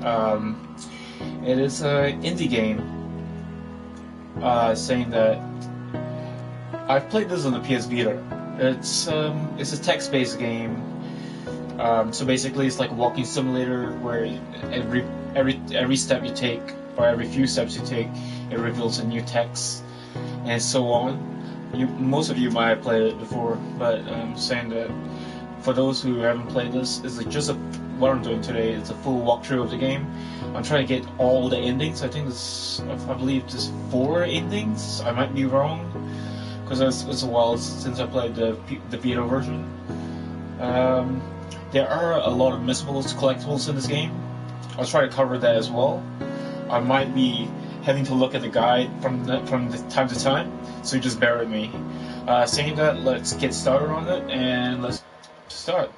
Um, it is an indie game. Saying that I've played this on the PS Vita. It's a text-based game. So basically, it's like a walking simulator where every step you take, or every few steps you take, it reveals a new text, and so on. Most of you might have played it before, but I'm saying that for those who haven't played this, what I'm doing today is a full walkthrough of the game. I'm trying to get all the endings. I believe there's 4 endings. I might be wrong, because it's a while since I played the Vita version. There are a lot of missables, collectibles in this game. I'll try to cover that as well. I might be having to look at the guide from the time to time, so just bear with me. Saying that, let's get started on it, and let's start.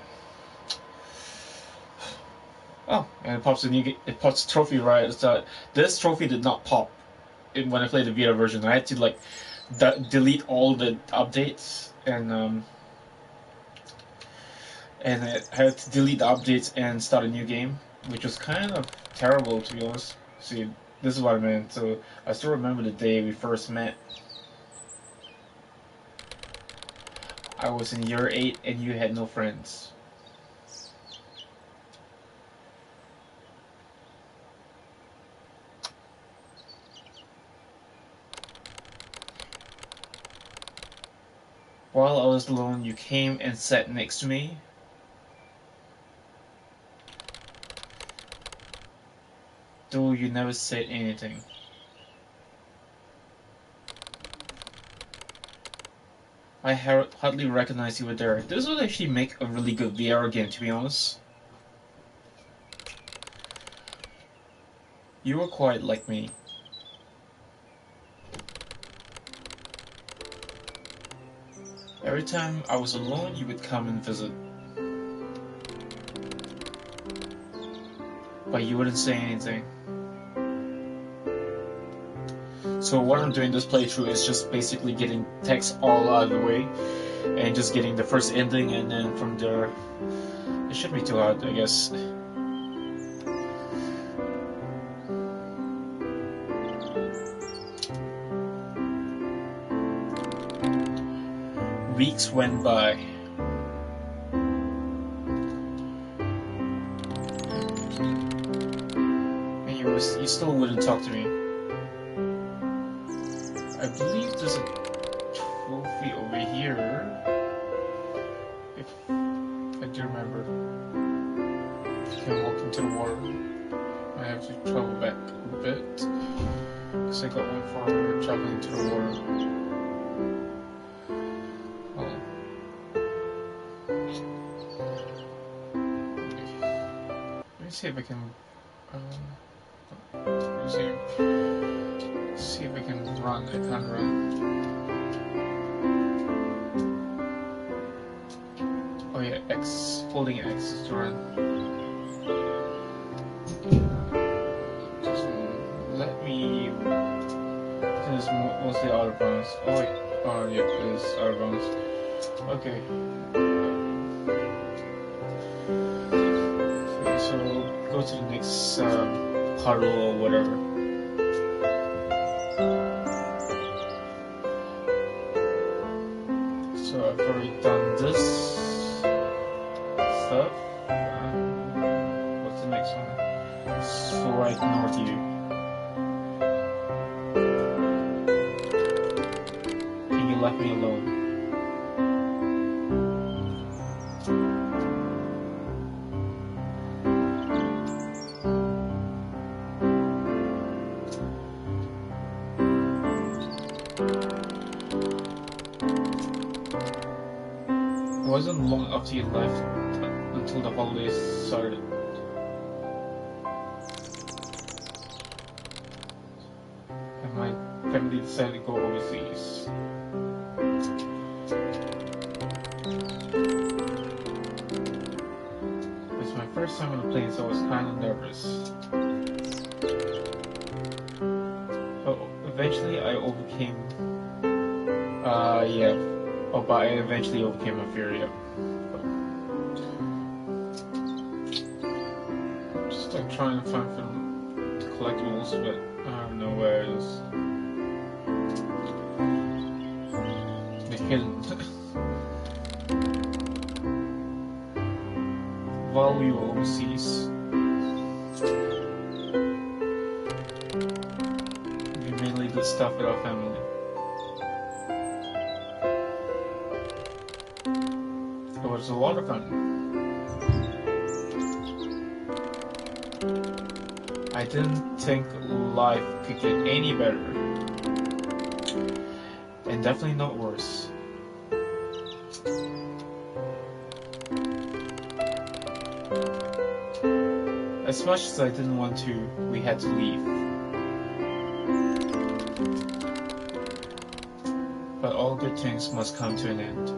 Oh, and it pops trophy right at the start. This trophy did not pop when I played the Vita version. I had to delete all the updates and I had to delete the updates and start a new game, which was kind of terrible, to be honest. See, this is what I meant. So I still remember the day we first met. I was in year 8 and you had no friends. While I was alone, you came and sat next to me. Though you never said anything. I hardly recognized you were there. This would actually make a really good VR game, to be honest. You were quite like me. Every time I was alone, you would come and visit. But you wouldn't say anything. So what I'm doing this playthrough is just basically getting text all out of the way and just getting the first ending, and then from there it shouldn't be too hard, I guess. Weeks went by. And you still wouldn't talk to me. I believe there's a trophy over here, if I do remember. Can walk into the water. I have to travel back a bit, because I got one farther traveling into the water. Oh. Let me see if I can see if I can run. I can't run. Oh yeah, X. Holding X to run. Just let me. It's mostly out of bounds. Oh wait. Oh yeah, it is out of bounds. Okay. So go to the next puddle or whatever. So I've already done this stuff. What's the next one? So I ignore you. And you left me alone. It wasn't long after you left until the holidays started. And my family decided to go overseas. It's my first time on a plane, so I was kind of nervous. But eventually I overcame. Yeah. Oh, but I eventually overcame my fear, yeah. Just like trying to find some collectibles, but I don't know where it is. They're hidden. While we were overseas, we mainly did stuff with our family. It was a lot of fun. I didn't think life could get any better, and definitely not worse. As much as I didn't want to, we had to leave. But all good things must come to an end.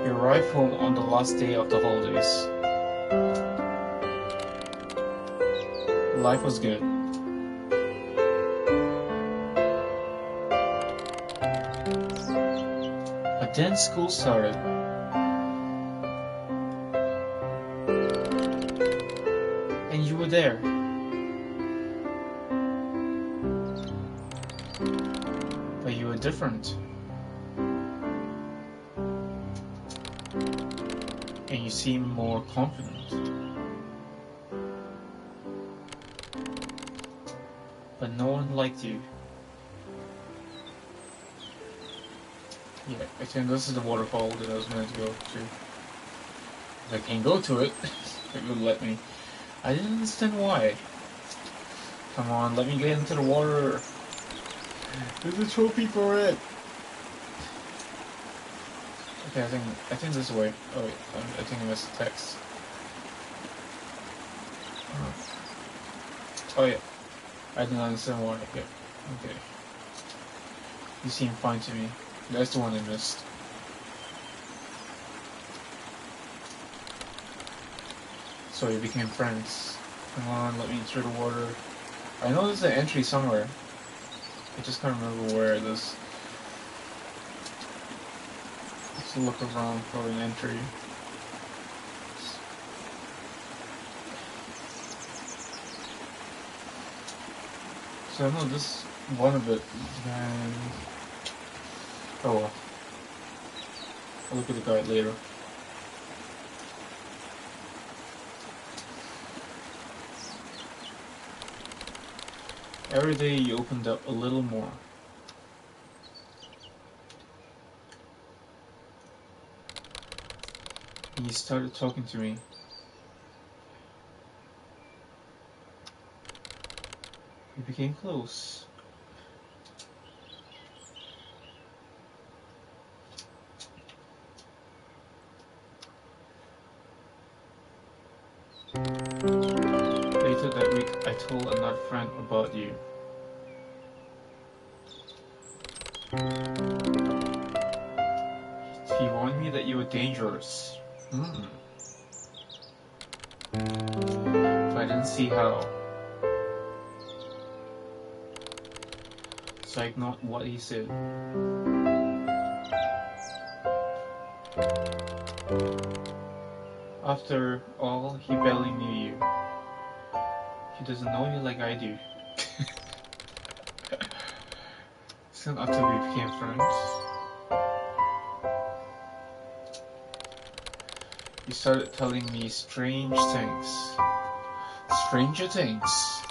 We arrived home on the last day of the holidays. Life was good. But then school started. And you were there. But you were different. And you seemed more confident. But no one liked you. Yeah, I think this is the waterfall that I was meant to go to. If I can go to it, it would let me. I didn't understand why. Come on, let me get into the water. There's a trophy for it. Okay, I think this way. Oh wait, I think I missed the text. Oh yeah, I didn't understand why. Yeah, okay. You seem fine to me. That's the one I missed. So we became friends. Come on, let me enter the water. I know there's an entry somewhere. I just can't remember where it is. Let's look around for an entry. So I know this one of it, and oh well. I'll look at the guide later. Every day you opened up a little more. And you started talking to me. We became close. Later that week, I told another friend about you. He warned me that you were dangerous. But I didn't see how. So I ignored what he said. After all, he barely knew you. He doesn't know you like I do. Soon after we became friends, you started telling me strange things. Stranger things.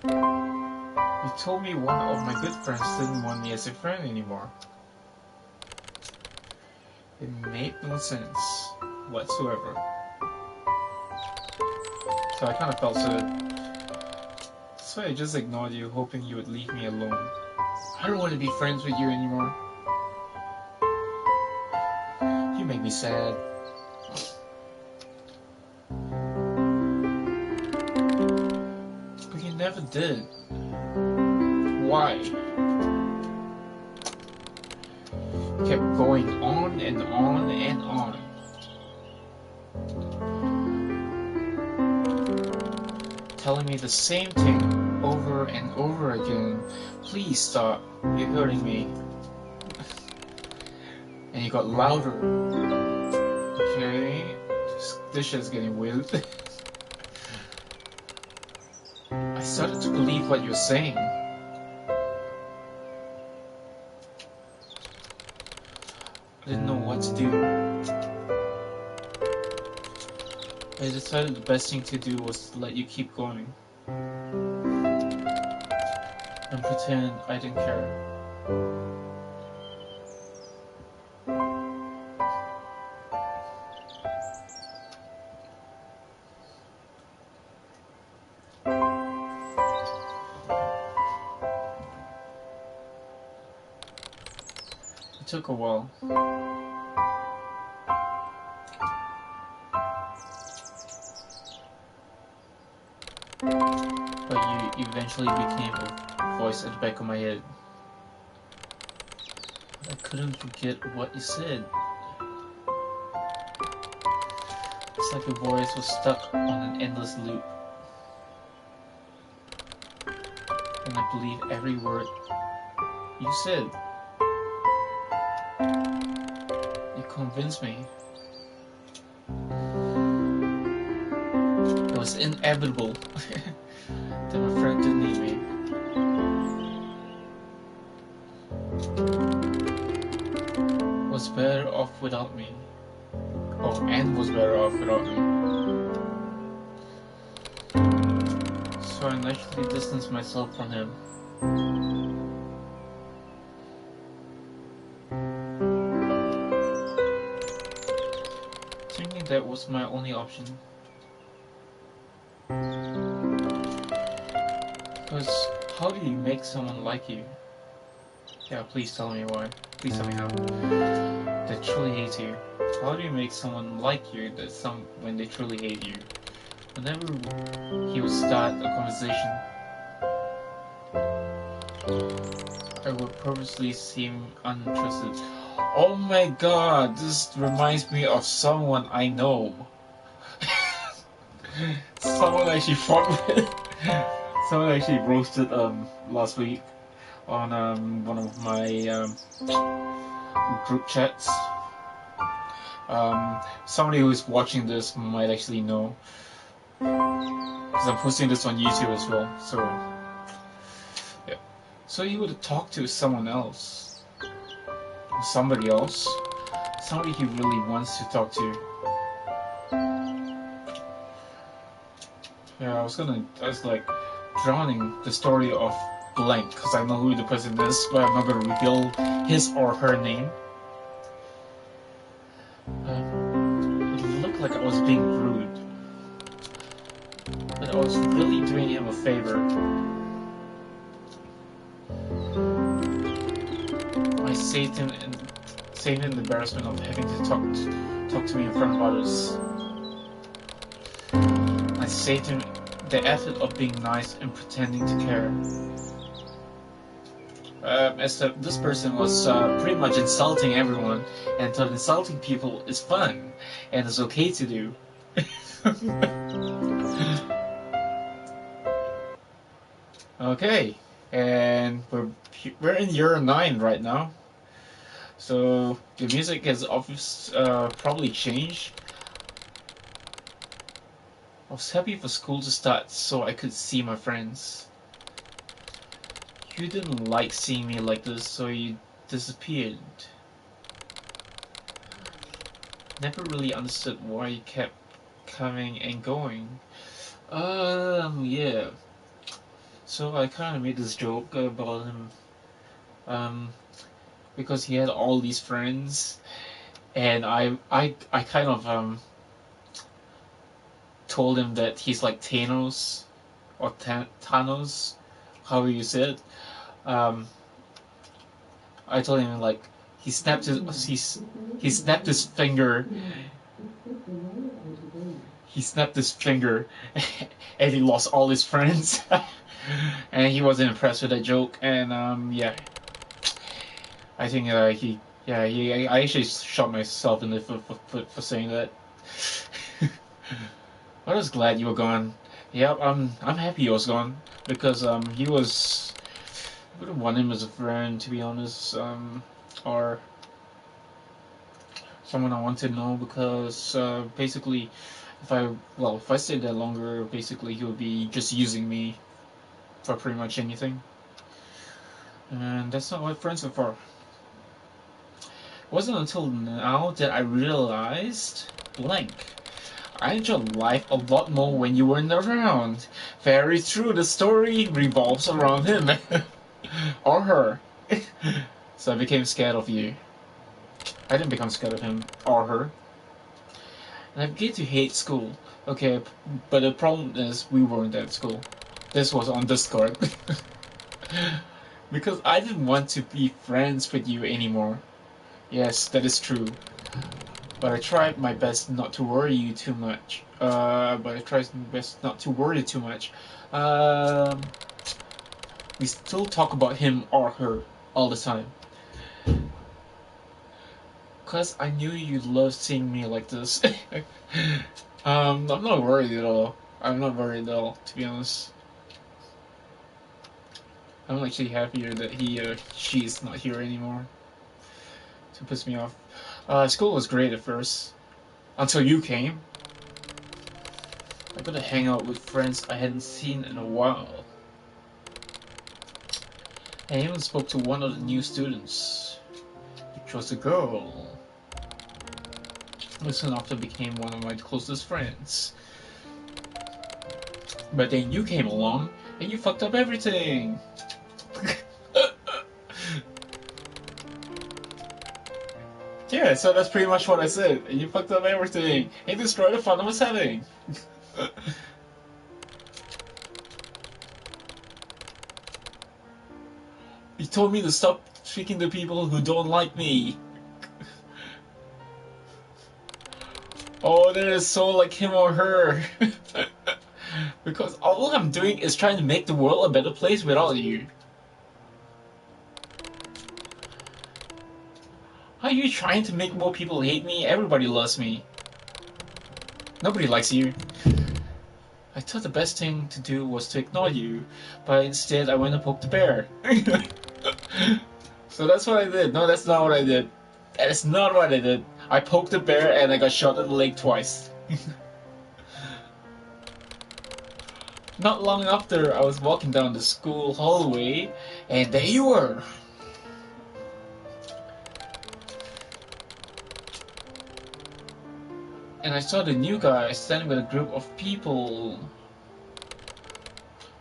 You told me one of my good friends didn't want me as a friend anymore. It made no sense whatsoever. So I kind of felt sad. So I just ignored you, hoping you would leave me alone. I don't want to be friends with you anymore. You make me sad. But you never did. Why? kept going on and on and on. Telling me the same thing over and over again. Please stop, you're hurting me. And he got louder. Okay, this shit's getting weird. I started to believe what you're saying. I didn't know what to do. I decided the best thing to do was to let you keep going. And pretend I didn't care. It took a while. But you eventually became a voice at the back of my head. I couldn't forget what you said. It's like your voice was stuck on an endless loop. And I believe every word you said. You convinced me. It was inevitable that my friend didn't need me. Was better off without me. Oh, and was better off without me. So I naturally distanced myself from him. Thinking that was my only option. Because how do you make someone like you? Yeah, please tell me why. Please tell me how. That truly hates you. How do you make someone like you when they truly hate you? Whenever he would start a conversation, I would purposely seem uninterested. Oh my god, this reminds me of someone I know. Someone I actually fought with. Someone I actually roasted last week on one of my group chats. Somebody who's watching this might actually know, because I'm posting this on YouTube as well. So yeah, so you would talk to someone else, somebody else, somebody he really wants to talk to. Yeah, I was like drowning the story of blank, because I know who the person is, but I'm not gonna reveal his or her name. It looked like I was being rude, but I was really doing him a favor. I saved him the embarrassment of having to talk to me in front of others. I saved him the effort of being nice and pretending to care. This person was pretty much insulting everyone, and thought insulting people is fun and it's okay to do. Okay, and we're in year 9 right now, so the music has probably changed. I was happy for school to start so I could see my friends. You didn't like seeing me like this, so you disappeared. Never really understood why you kept coming and going. Yeah. So I kind of made this joke about him, because he had all these friends, and I kind of told him that he's like Thanos, or Thanos, however you say it. I told him like he snapped his finger. He snapped his finger, and he lost all his friends. And he wasn't impressed with that joke. And yeah, I think Yeah, I actually shot myself in the foot for saying that. I was glad you were gone. Yeah, I'm happy he was gone because he was. I would have want him as a friend, to be honest, or someone I want to know because basically, if I stayed there longer, basically he would be just using me for pretty much anything, and that's not what friends are for. It wasn't until now that I realized blank. I enjoyed life a lot more when you weren't around. Very true, the story revolves around him. Or her. So I became scared of you. I didn't become scared of him or her. And I began to hate school. Okay, but the problem is we weren't at school. This was on Discord. Because I didn't want to be friends with you anymore. Yes, that is true. But I tried my best not to worry you too much. But I tried my best not to worry too much. Um, we still talk about him or her all the time. Cause I knew you loved seeing me like this. I'm not worried at all. I'm not worried at all, to be honest. I'm actually happier that she's not here anymore. To piss me off. School was great at first, until you came. I got to hang out with friends I hadn't seen in a while. I even spoke to one of the new students, which was a girl. Who soon after became one of my closest friends. But then you came along and you fucked up everything. Yeah, so that's pretty much what I said. You fucked up everything. And destroyed the fun I was having. You told me to stop speaking to people who don't like me. Oh, that is so like him or her. Because all I'm doing is trying to make the world a better place without you. Are you trying to make more people hate me? Everybody loves me. Nobody likes you. I thought the best thing to do was to ignore you, but instead I went and poked the bear. So that's what I did. No, that's not what I did. That is not what I did. I poked the bear and I got shot in the leg twice. Not long after, I was walking down the school hallway, and there you were. And I saw the new guy standing with a group of people.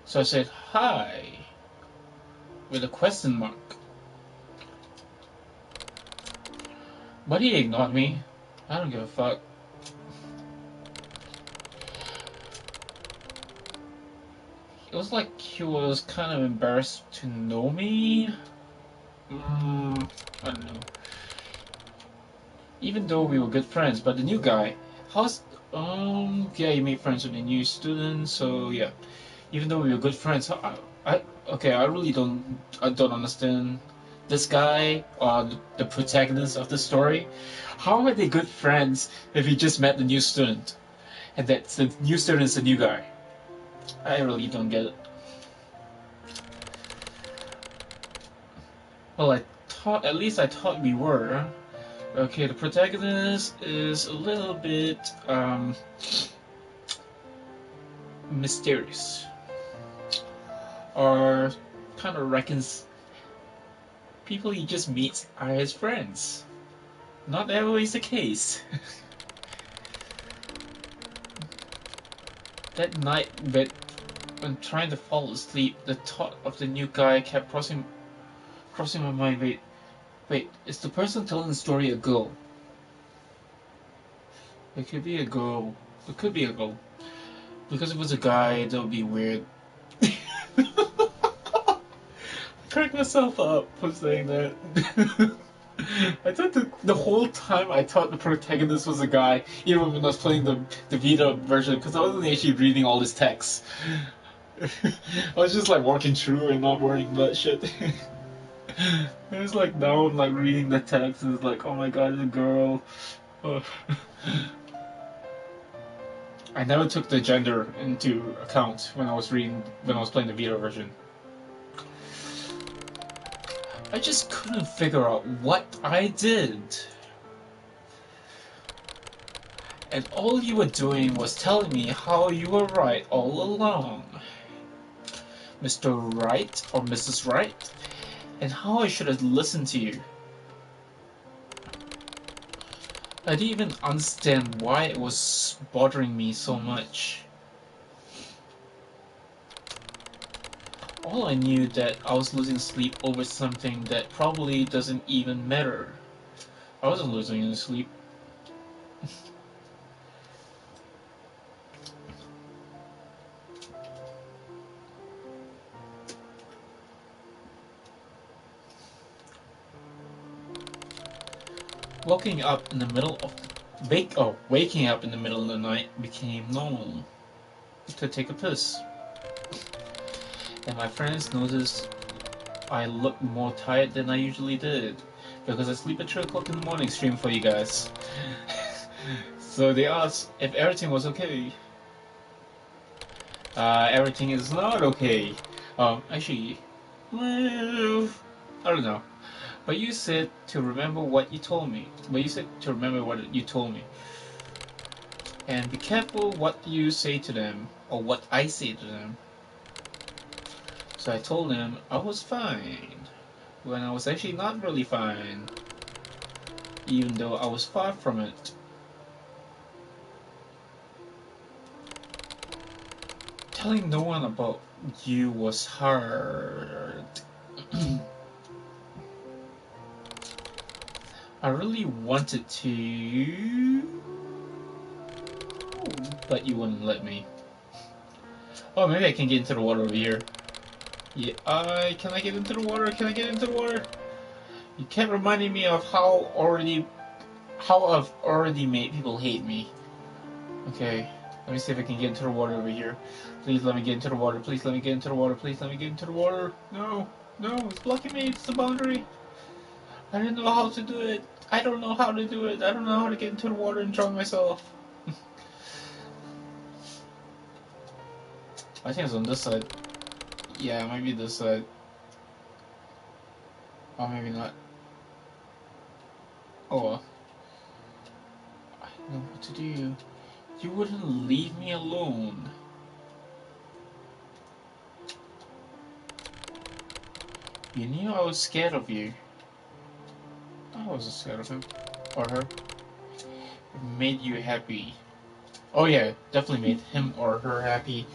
So I said, hi, with a question mark. But he ignored me. I don't give a fuck. It was like he was kind of embarrassed to know me. I don't know. Even though we were good friends, but the new guy, yeah, he made friends with the new students, so yeah. Even though we were good friends, okay, I don't understand this guy, the protagonist of the story. How are they good friends if he just met the new student? And that the new student is the new guy? I really don't get it. Well, at least I thought we were. Okay, the protagonist is a little bit, mysterious. Or kind of reckons people he just meets are his friends. Not always the case. That night, when trying to fall asleep, the thought of the new guy kept crossing my mind. Wait, is the person telling the story a girl? It could be a girl. It could be a girl. Because if it was a guy, that would be weird. Crack myself up for saying that. I thought the whole time I thought the protagonist was a guy, even when I was playing the Vita version, because I wasn't actually reading all this text. I was just like walking through and not worrying about shit. It's like now I'm like reading the text and it's like, oh my god, the girl. Oh. I never took the gender into account when I was playing the Vita version. I just couldn't figure out what I did. And all you were doing was telling me how you were right all along, Mr. Right or Mrs. Right, and how I should have listened to you. I didn't even understand why it was bothering me so much. All I knew that I was losing sleep over something that probably doesn't even matter. I wasn't losing any sleep. Waking up in the middle of waking up in the middle of the night became normal. To take a piss. And my friends noticed I looked more tired than I usually did because I sleep at 3 o'clock in the morning stream for you guys. So they asked if everything was okay. Everything is not okay. Actually, well, I don't know. But you said to remember what you told me. And be careful what you say to them or what I say to them. So I told them I was fine when I was actually not really fine, even though I was far from it. Telling no one about you was hard. I really wanted to, but you wouldn't let me. Oh, maybe I can get into the water over here. Yeah, can I get into the water? Can I get into the water? You kept reminding me of how I've already made people hate me. Okay, let me see if I can get into the water over here. Please let me get into the water. Please let me get into the water. Please let me get into the water. No, no, it's blocking me. It's the boundary. I didn't know how to do it. I don't know how to do it. I don't know how to get into the water and drown myself. I think it's on this side. Yeah, maybe this side. Or maybe not. Oh well. I don't know what to do. You wouldn't leave me alone. You knew I was scared of you. I wasn't scared of him. Or her. It made you happy. Oh yeah, definitely made him or her happy.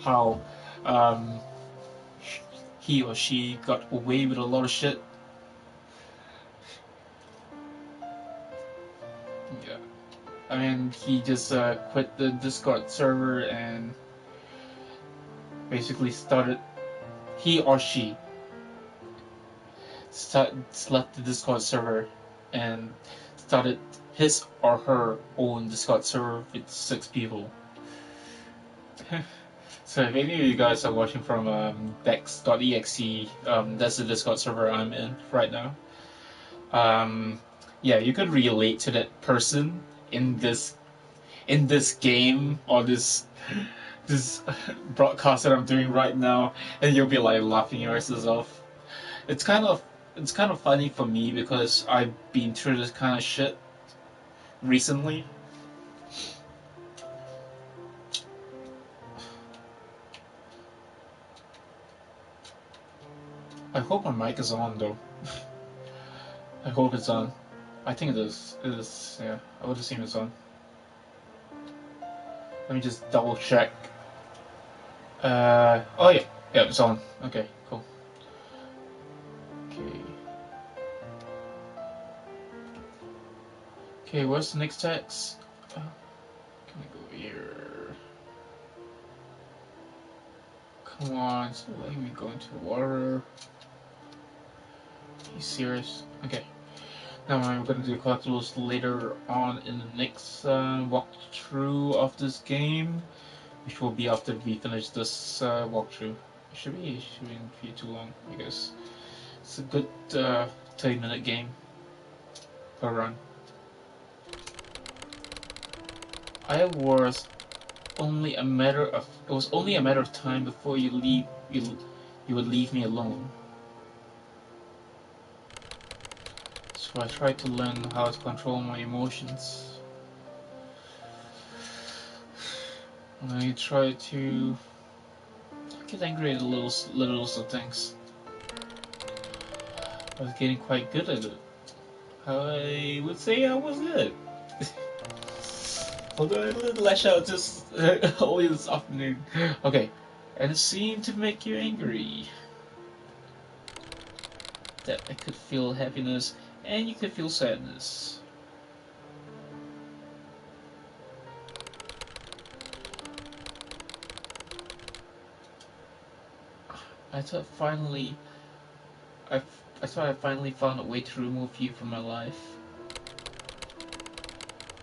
How, he or she got away with a lot of shit. Yeah. I mean, he just quit the Discord server and basically he or she left the Discord server and started his or her own Discord server with 6 people. So if any of you guys are watching from Dex.exe, that's the Discord server I'm in right now. Yeah, you could relate to that person in this game or this broadcast that I'm doing right now, and you'll be like laughing your asses off. It's kind of funny for me because I've been through this kind of shit recently. I hope my mic is on though. I hope it's on. I think it is. It is. Yeah, I would assume it's on. Let me just double check. Oh yeah, yeah, it's on. Okay, cool. Okay. Okay, where's the next text? Can I go here? Come on, so let me go into the water. Are you serious? Okay. Now I'm gonna do collectibles later on in the next walkthrough of this game, which will be after we finish this walkthrough. It shouldn't be too long, I guess. It's a good 30-minute game per run. It was only a matter of time before you would leave me alone. So I tried to learn how to control my emotions. I tried to get angry at little things. I was getting quite good at it. I would say I was good. Although I didn't lash out just only this afternoon. Okay, and it seemed to make you angry. That I could feel happiness and you could feel sadness. I thought I finally found a way to remove you from my life.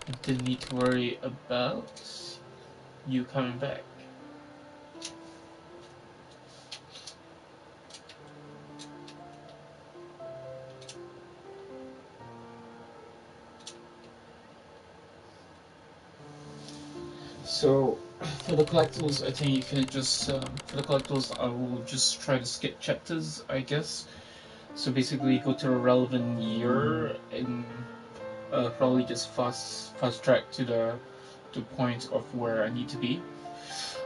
I didn't need to worry about you coming back. So, for the collectibles, I think you can just, for the collectibles, I will just try to skip chapters, I guess. So basically, go to a relevant year and probably just fast track to the point of where I need to be.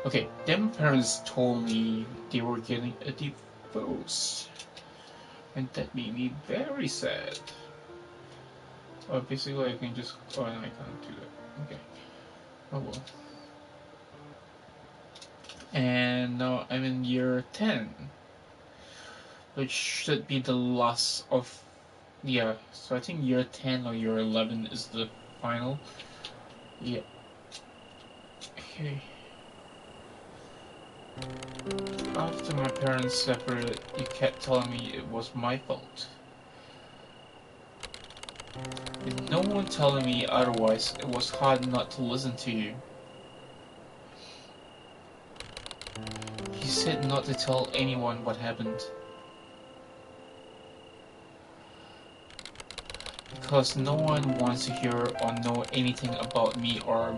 Okay, then my parents told me they were getting a divorce, and that made me very sad. Basically, I can just. Oh, no, I can't do that. Okay. Oh well. And now I'm in year 10, which should be the last of. Yeah, so I think year 10 or year 11 is the final. Yeah. Okay. After my parents separated, he kept telling me it was my fault. With no one telling me otherwise, it was hard not to listen to you. He said not to tell anyone what happened. Because no one wants to hear or know anything about me or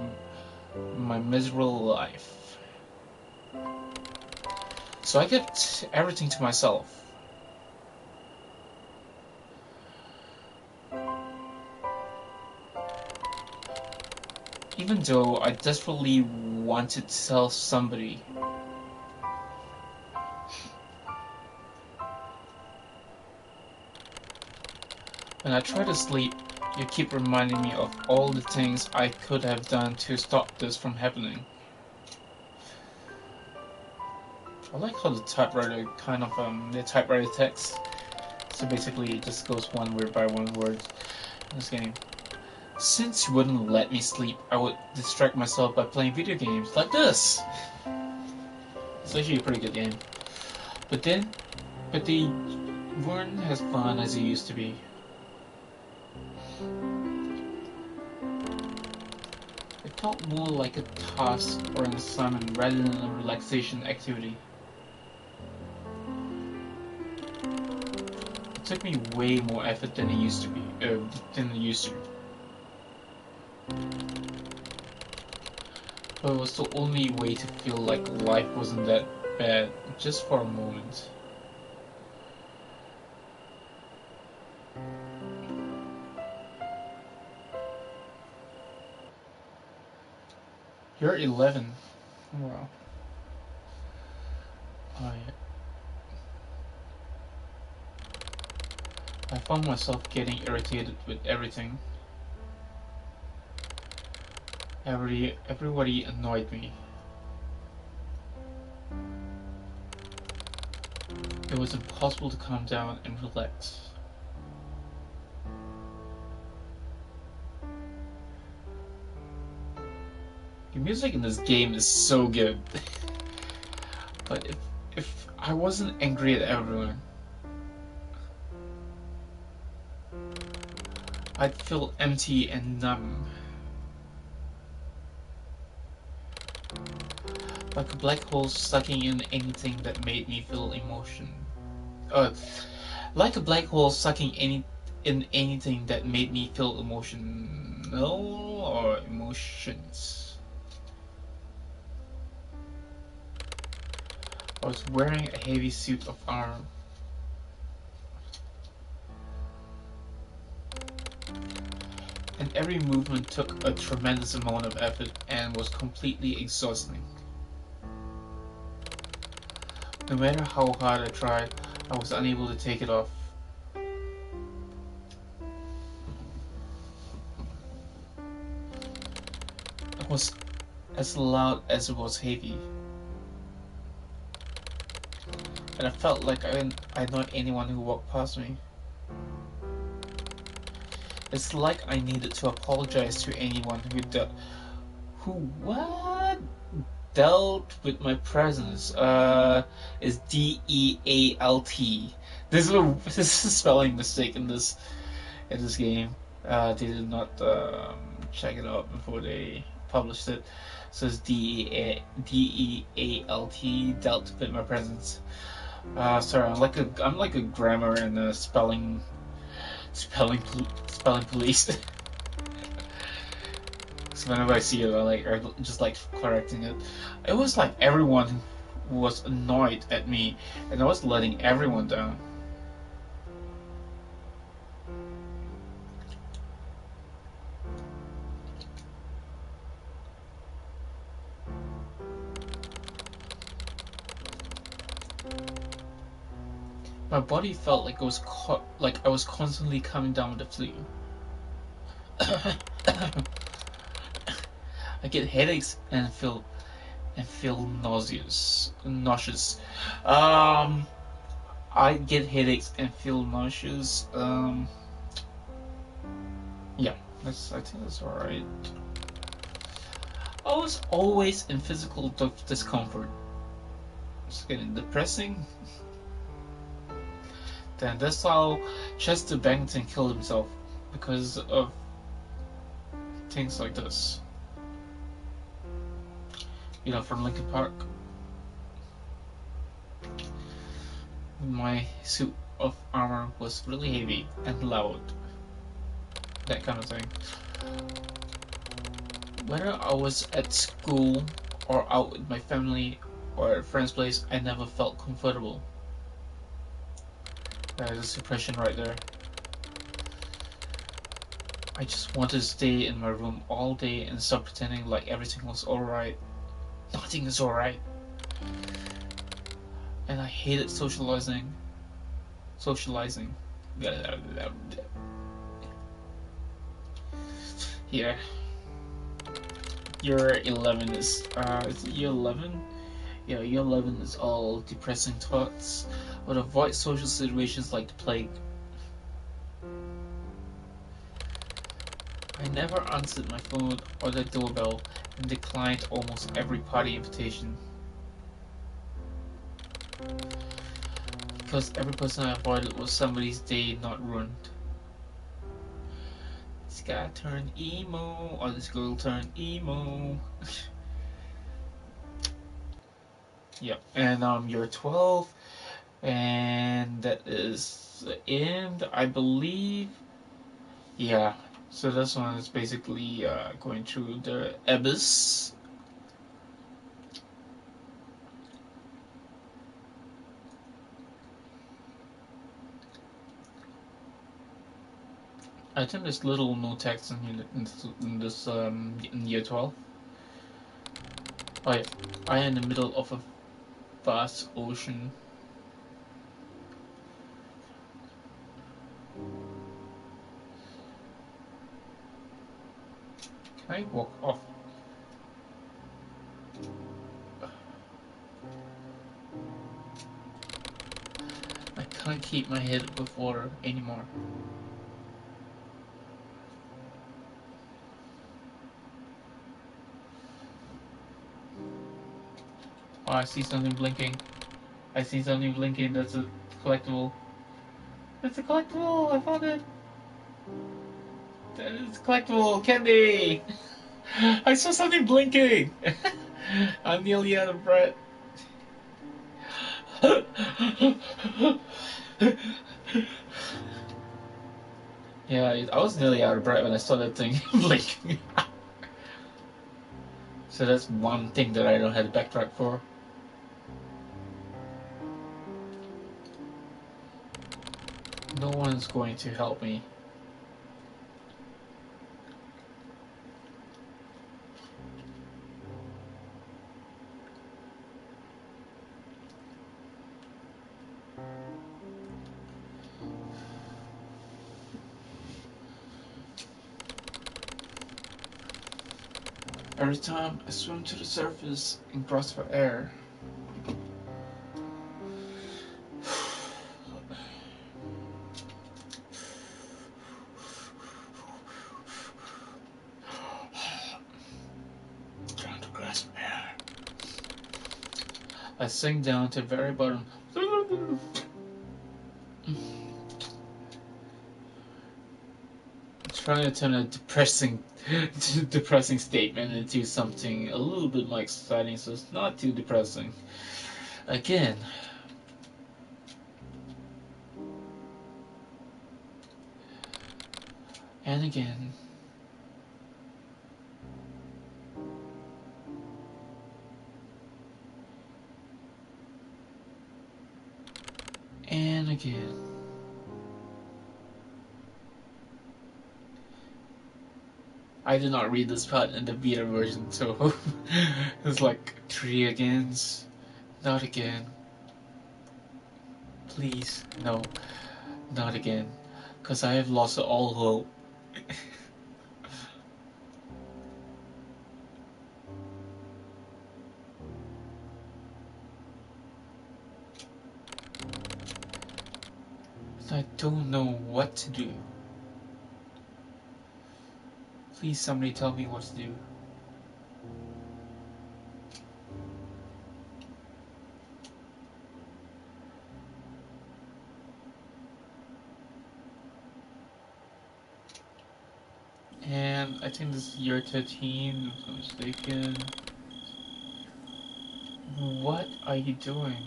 my miserable life. So I kept everything to myself. Even though I desperately wanted to tell somebody. When I try to sleep, you keep reminding me of all the things I could have done to stop this from happening. I like how the typewriter the typewriter text. So basically it just goes one word by one word in this game. Since you wouldn't let me sleep, I would distract myself by playing video games like this. It's actually a pretty good game. But they weren't as fun as they used to be. It felt more like a task or an assignment rather than a relaxation activity. It took me way more effort than it used to. But it was the only way to feel like life wasn't that bad, just for a moment. You're 11. Wow. I found myself getting irritated with everything. Everybody annoyed me. It was impossible to calm down and relax. The music in this game is so good. But if I wasn't angry at everyone, I'd feel empty and numb. Like a black hole sucking in anything that made me feel emotion. Like a black hole sucking in anything that made me feel emotional or emotions. I was wearing a heavy suit of armor. And every movement took a tremendous amount of effort and was completely exhausting. No matter how hard I tried, I was unable to take it off. It was as loud as it was heavy. And I felt like I annoyed anyone who walked past me. It's like I needed to apologize to anyone dealt with my presence. Is DEALT. This is a spelling mistake in this game. They did not check it out before they published it. So it's DEALT, dealt with my presence. Sorry, I'm like a grammar and a spelling police. So whenever I see it, I just like correcting it. It was like everyone was annoyed at me, and I was letting everyone down. My body felt like I was constantly coming down with the flu. I get headaches and feel nauseous. I get headaches and feel nauseous. Yeah, I think that's alright. I was always in physical discomfort. It's getting depressing. Then that's how Chester Bennington killed himself, because of things like this. You know, from Linkin Park. My suit of armor was really heavy and loud. That kind of thing. Whether I was at school or out with my family or at a friend's place, I never felt comfortable. That is a suppression right there. I just wanted to stay in my room all day and stop pretending like everything was alright. Nothing is alright. And I hated socializing. Yeah. Year 11 is year 11? Yeah, year 11 is all depressing thoughts. Would avoid social situations like the plague. I never answered my phone or the doorbell and declined almost every party invitation. Because every person I avoided was somebody's day not ruined. This guy turned emo, or this girl turned emo. Yep, and you're 12, and that is the end, I believe. Yeah, so this one is basically going through the abyss. I think there's little no text in this in year 12. Oh yeah, I am in the middle of a vast ocean. Can I walk off? I can't keep my head above water anymore. Oh, I see something blinking. That's a collectible. It's a collectible! I found it! It's a collectible! Candy! I saw something blinking! I'm nearly out of breath. Yeah, I was nearly out of breath when I saw that thing blinking. So that's one thing that I don't have to backtrack for. No one's going to help me. Every time I swim to the surface and grasp for air, trying to grasp air, I sink down to the very bottom. Trying to turn a depressing statement into something a little bit more exciting, so it's not too depressing. Again. And again. And again. I did not read this part in the beta version, so it's like 3 agains. Not again. Please, no. Not again. Because I have lost all hope. I don't know what to do. Please, somebody tell me what to do. And I think this is year 13, if I'm not mistaken. What are you doing?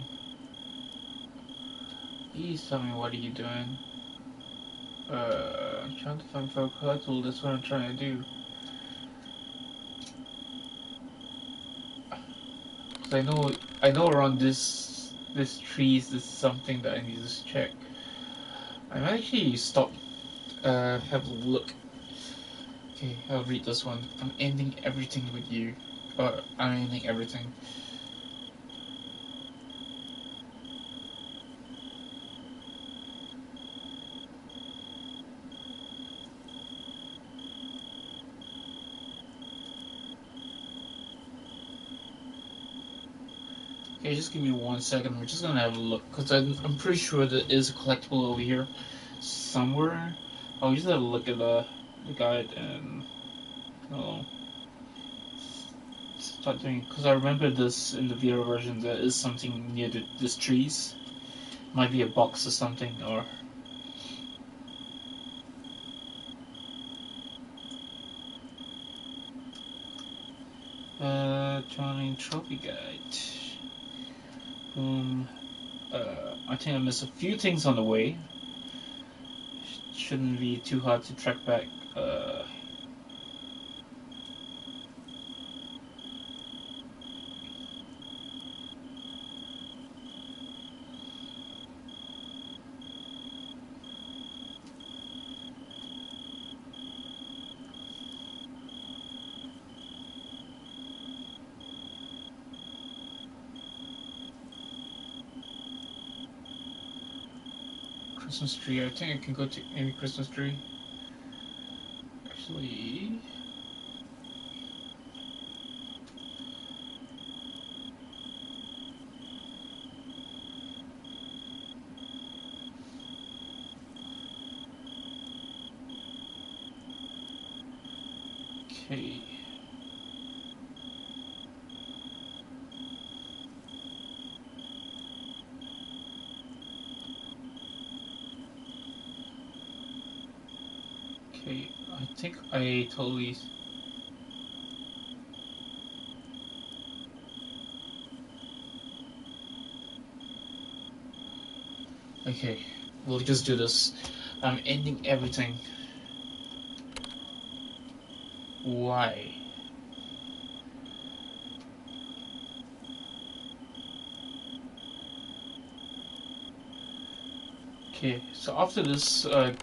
Please tell me what are you doing? I'm trying to find for a puzzle, that's what I'm trying to do. Cause I know around this trees there's something that I need to check. I'm actually stop have a look. Okay, I'll read this one. I'm ending everything with you. I'm ending everything. Okay, just give me 1 second. We're just gonna have a look because I'm pretty sure there is a collectible over here somewhere. I'll just have a look at the guide and I'll start doing because I remember this in the VR version. There is something near this trees. Might be a box or something or. Joining trophy guide. I think I missed a few things on the way. Shouldn't be too hard to track back. Christmas tree. I think I can go to any Christmas tree. Actually. Okay. Okay, I think I totally. Okay, we'll just do this. I'm ending everything. Why? Okay, so after this, okay,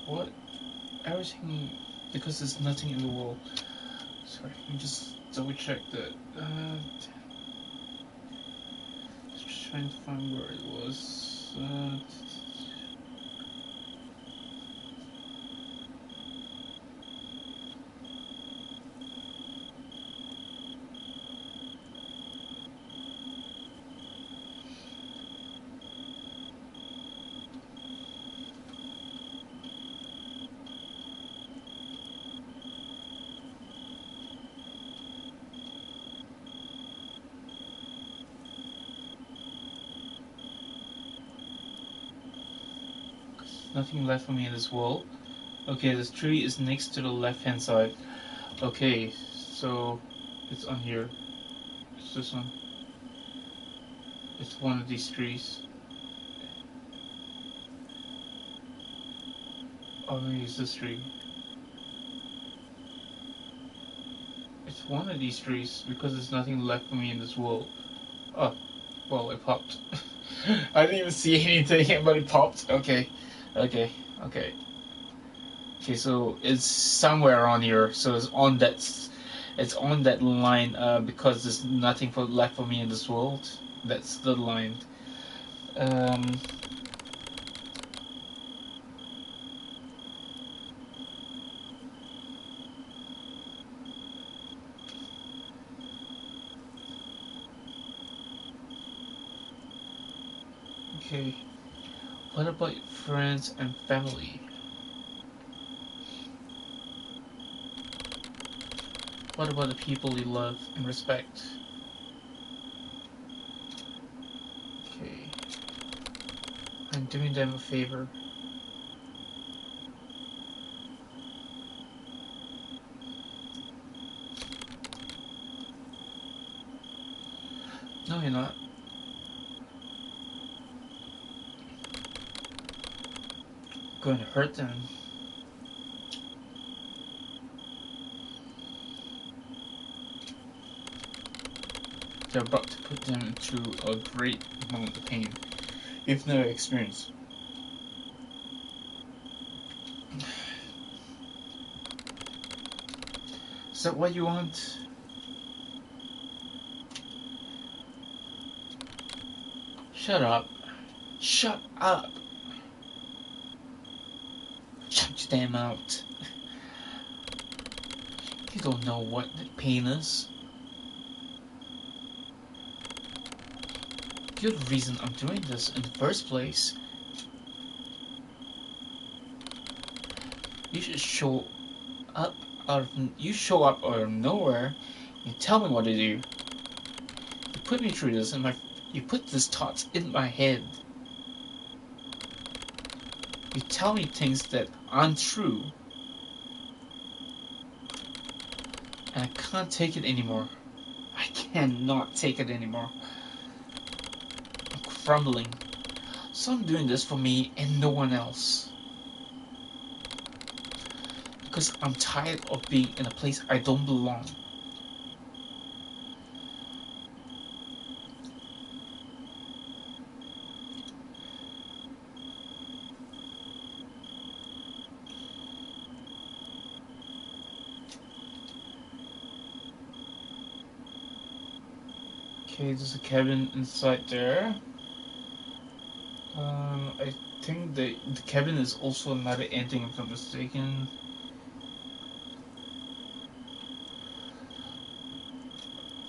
what? Everything, because there's nothing in the wall. Sorry, let me just double check that. Just trying to find where it was. Nothing left for me in this wall. Okay, this tree is next to the left hand side. Okay, so it's on here. It's this one. It's one of these trees. Oh, maybe it's this tree. It's one of these trees because there's nothing left for me in this world. Oh, well, it popped. I didn't even see anything, but it popped. Okay, okay, okay. Okay, so it's somewhere on here. So it's on that line. Because there's nothing left for me in this world. That's the line. Um. Okay. What about friends and family? What about the people you love and respect? Okay. I'm doing them a favor. No, you're not. Going to hurt them. They're about to put them into a great moment of pain you've never experienced. Is that what you want? Shut up. Shut up. Shut your damn mouth. You don't know what the pain is. You're the reason I'm doing this in the first place. You should show up you show up out of nowhere. You tell me what to do. You put me through this, and you put these thoughts in my head. You tell me things that aren't true, and I can't take it anymore. I cannot take it anymore. I'm crumbling. So I'm doing this for me and no one else. Because I'm tired of being in a place I don't belong. Okay, there's a cabin inside there. I think the cabin is also another ending, if I'm not mistaken.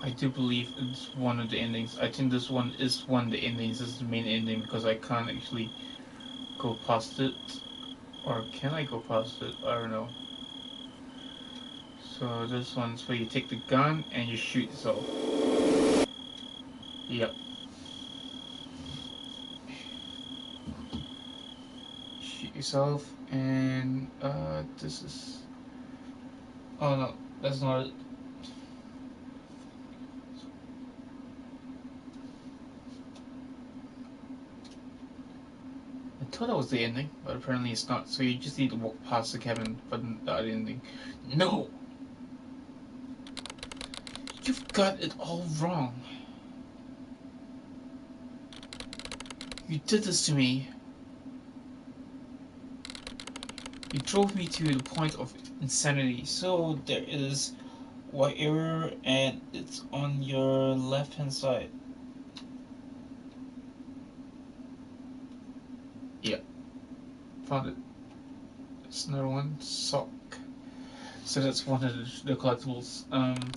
I do believe it's one of the endings. I think this one is one of the endings. This is the main ending because I can't actually go past it. Or can I go past it? I don't know. So this one's where you take the gun and you shoot yourself. Yep. Shoot yourself, and this is. Oh no, that's not it. thought that was the ending, but apparently it's not. So you just need to walk past the cabin for the other ending. No! You've got it all wrong. You did this to me. You drove me to the point of insanity. So there is white error and it's on your left hand side. Yeah. Found it. It's another one. Sock. So that's one of the collectibles.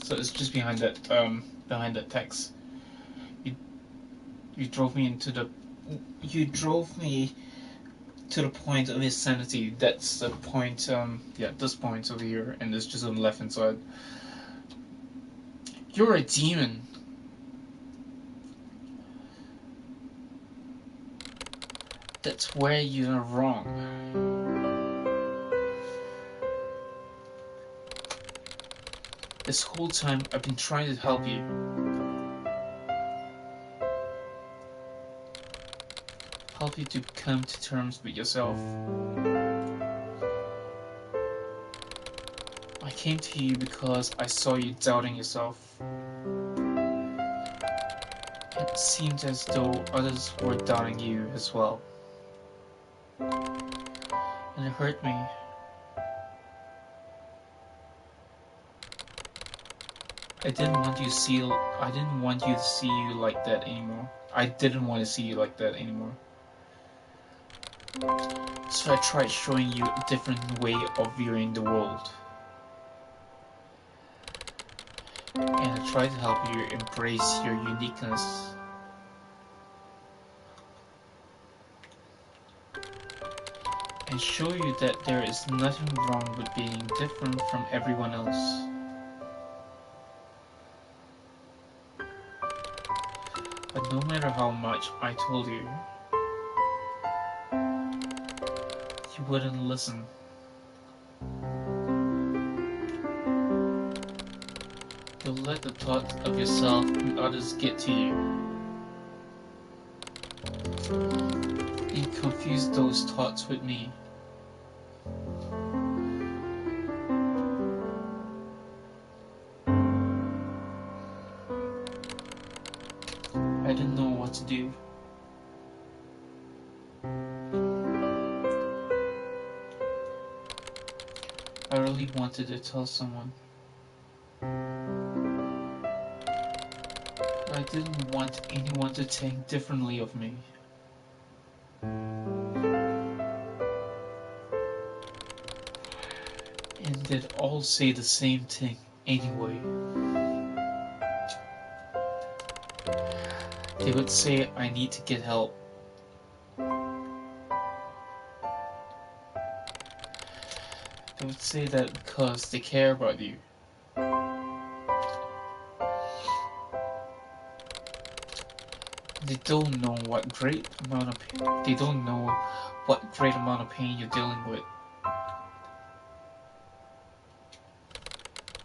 So it's just behind that text. You drove me into the. You drove me to the point of insanity. That's the point. Yeah, this point over here, and it's just on the left hand side. You're a demon. That's where you're wrong. This whole time I've been trying to help you. Help you to come to terms with yourself. I came to you because I saw you doubting yourself. It seemed as though others were doubting you as well. And it hurt me. I didn't want you to see you like that anymore. I didn't want to see you like that anymore. So I tried showing you a different way of viewing the world. And I tried to help you embrace your uniqueness. And show you that there is nothing wrong with being different from everyone else. But no matter how much I told you, you wouldn't listen. You'll let the thoughts of yourself and others get to you. You confuse those thoughts with me. I didn't know what to do. I really wanted to tell someone. I didn't want anyone to think differently of me. And they'd all say the same thing anyway. They would say I need to get help. They would say that because they care about you. They don't know what great amount of pain you're dealing with.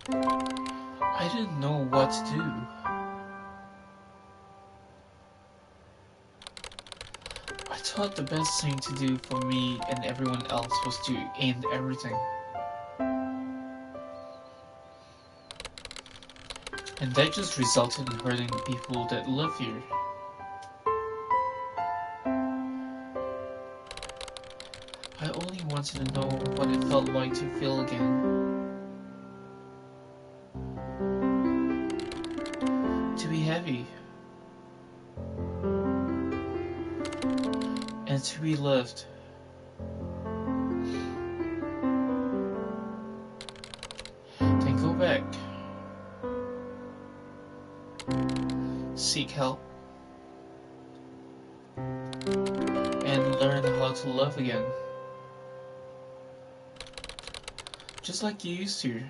I didn't know what to do. I thought the best thing to do for me and everyone else was to end everything. And that just resulted in hurting the people that live here. I only wanted to know what it felt like to feel again. To be happy. And to be loved. Then go back. Seek help. And learn how to love again. Just like you used to.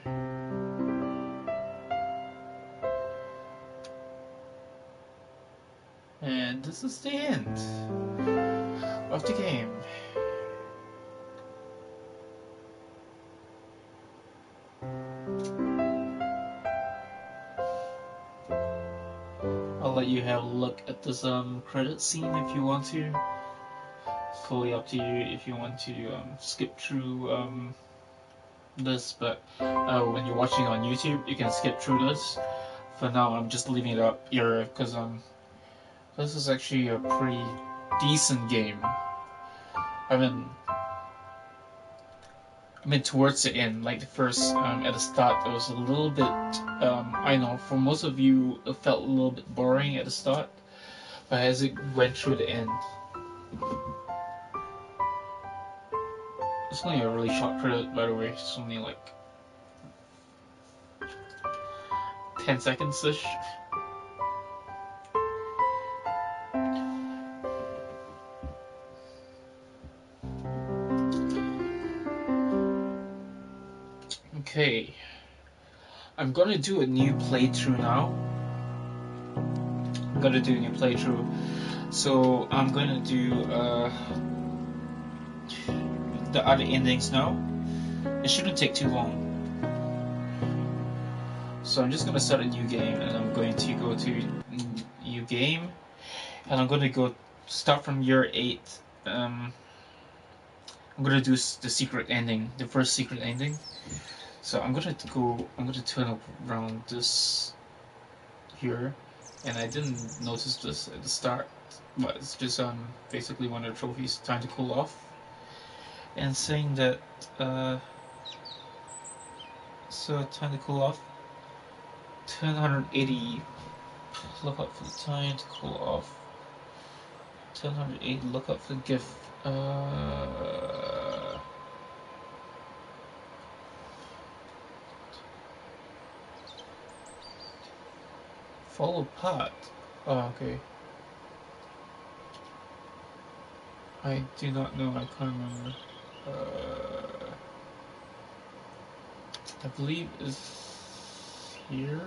And this is the end of the game. I'll let you have a look at this credit scene if you want to. fully up to you if you want to skip through this, but when you're watching on YouTube, you can skip through this. For now, I'm just leaving it up here because this is actually a pretty decent game. I mean, towards the end, like the first at the start, it was a little bit. I know for most of you, it felt a little bit boring at the start, but as it went through the end, it's only a really short credit, by the way. It's only like 10 seconds ish. Okay, I'm gonna do a new playthrough now. So I'm gonna do the other endings now. It shouldn't take too long. So I'm just gonna start a new game, and I'm going to go to new game, and I'm gonna go start from year 8. I'm gonna do the secret ending, the first secret ending. So I'm gonna turn around this here, and I didn't notice this at the start, but it's just basically one of the trophies, time to cool off, and saying that so time to cool off, 180. Look up for the time to cool off. 180. Look up for the gift. Follow path. Oh, okay. I do not know. I can't remember. I believe it's here.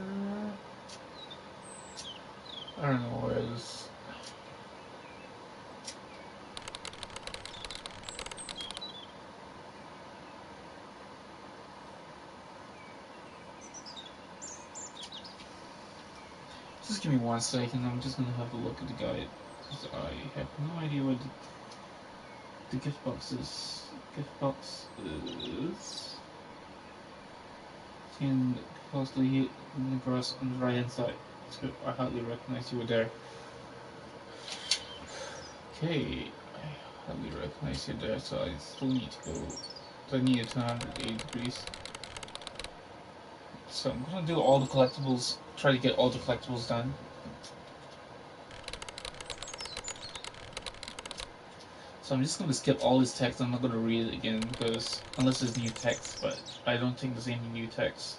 I don't know where it is. Just give me 1 second. I'm just gonna have a look at the guide because I have no idea what the gift box is. Gift box is seen closely hit in the grass on the right hand side. So I hardly recognize you were there. Okay, I hardly recognize you there, so I still need to go. So I need to turn 180 degrees. So I'm gonna do all the collectibles, try to get all the collectibles done. So I'm just gonna skip all this text. I'm not gonna read it again because unless there's new text, but I don't think there's any new text.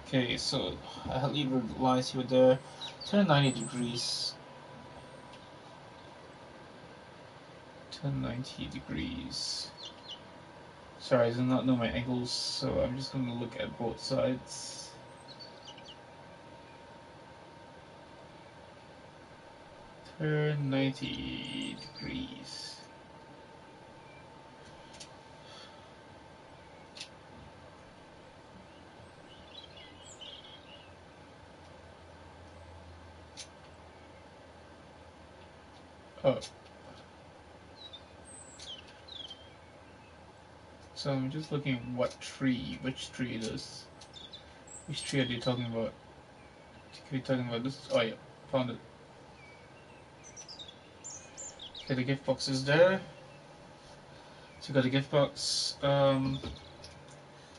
Okay, so I hardly realize you were there. Turn 90 degrees. Turn 90 degrees. Sorry, I do not know my angles, so I'm just going to look at both sides. Turn 90 degrees. Oh. So I'm just looking at which tree it is. Which tree are you talking about? Are you talking about this? Oh yeah, found it. Okay, the gift box is there. So you got the gift box.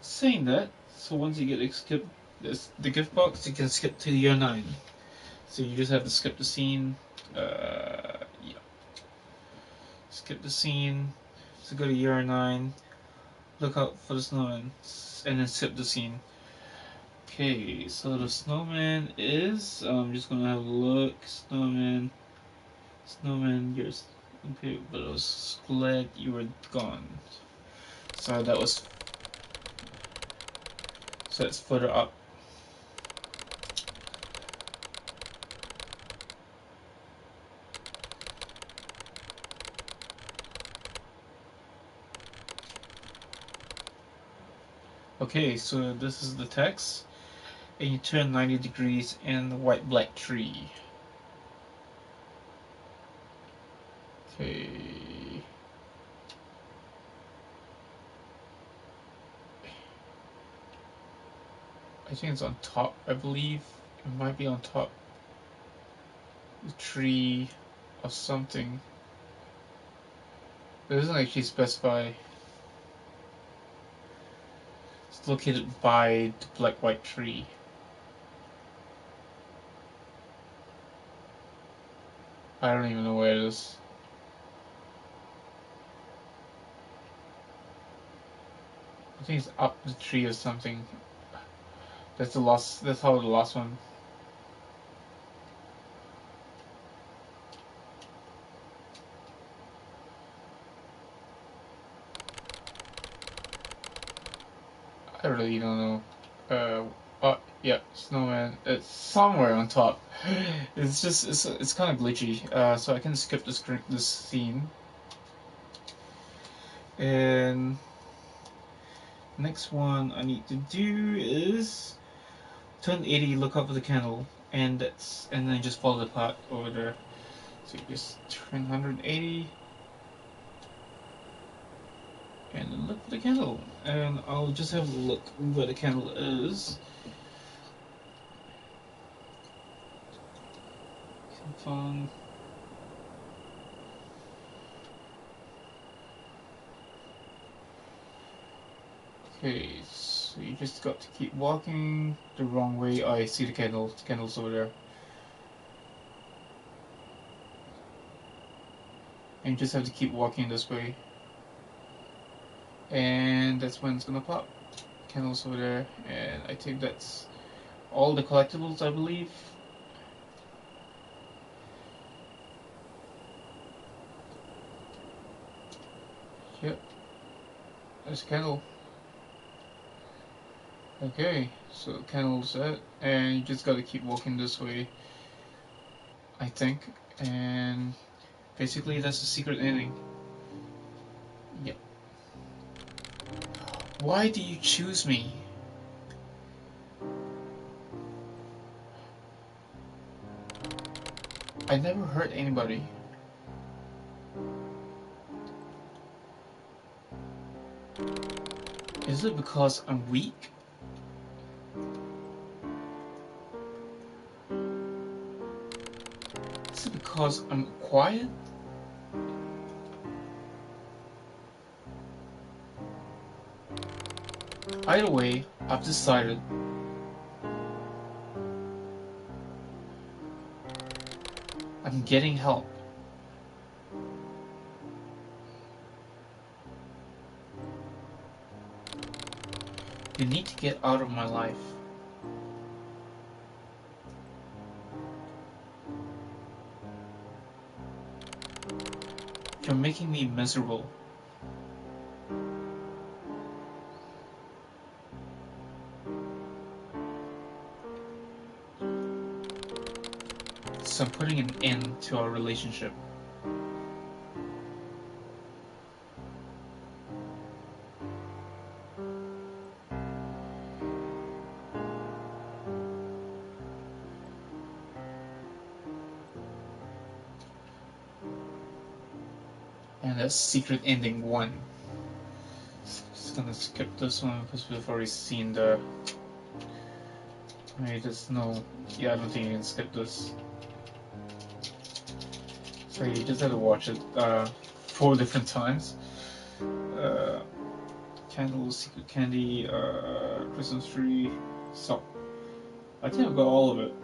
Saying that, so once you get skip the gift box, you can skip to year 9. So you just have to skip the scene. Yeah. Skip the scene. So go to year 9. Look out for the snowman, and then skip the scene. Okay, so the snowman is. I'm just gonna have a look. Snowman, you're okay, but I was glad you were gone. So that was. So it's further up. Okay, so this is the text, and you turn 90 degrees in the white black tree. Okay. I think it's on top, I believe. It might be on top. The tree or something. It doesn't actually specify. It's located by the black-white tree. I don't even know where it is. I think it's up the tree or something. That's the last. That's how the last one. I really don't know. Oh yeah, snowman. It's somewhere on top. It's just it's kind of glitchy. So I can skip this scene. And next one I need to do is turn 80, look up for the candle, and then just follow the path over there. So you just turn 180 and then look for the candle. And I'll just have a look where the candle is. Fun. Okay, so you just got to keep walking the wrong way. I see the candle. The candle's over there. And you just have to keep walking this way. And that's when it's gonna pop. Candle's over there. And I think that's all the collectibles, I believe. Yep. There's a candle. Okay, so the candle's set. And you just gotta keep walking this way, I think. And basically that's the secret ending. Yep. Why do you choose me? I never hurt anybody. Is it because I'm weak? Is it because I'm quiet? Either way, I've decided. I'm getting help. You need to get out of my life. You're making me miserable. So I'm putting an end to our relationship. And that's secret ending 1. Just gonna skip this one because we've already seen the. I just no. Yeah, I don't think you can skip this. So you just have to watch it 4 different times. Candles, secret candy, Christmas tree. So I think I've got all of it.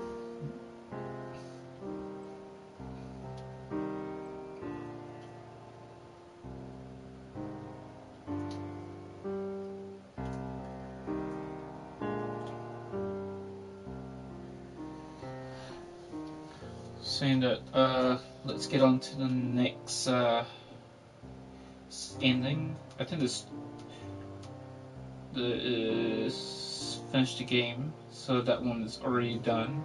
Saying that, let's get on to the next ending. I think this finish the game, so that one is already done.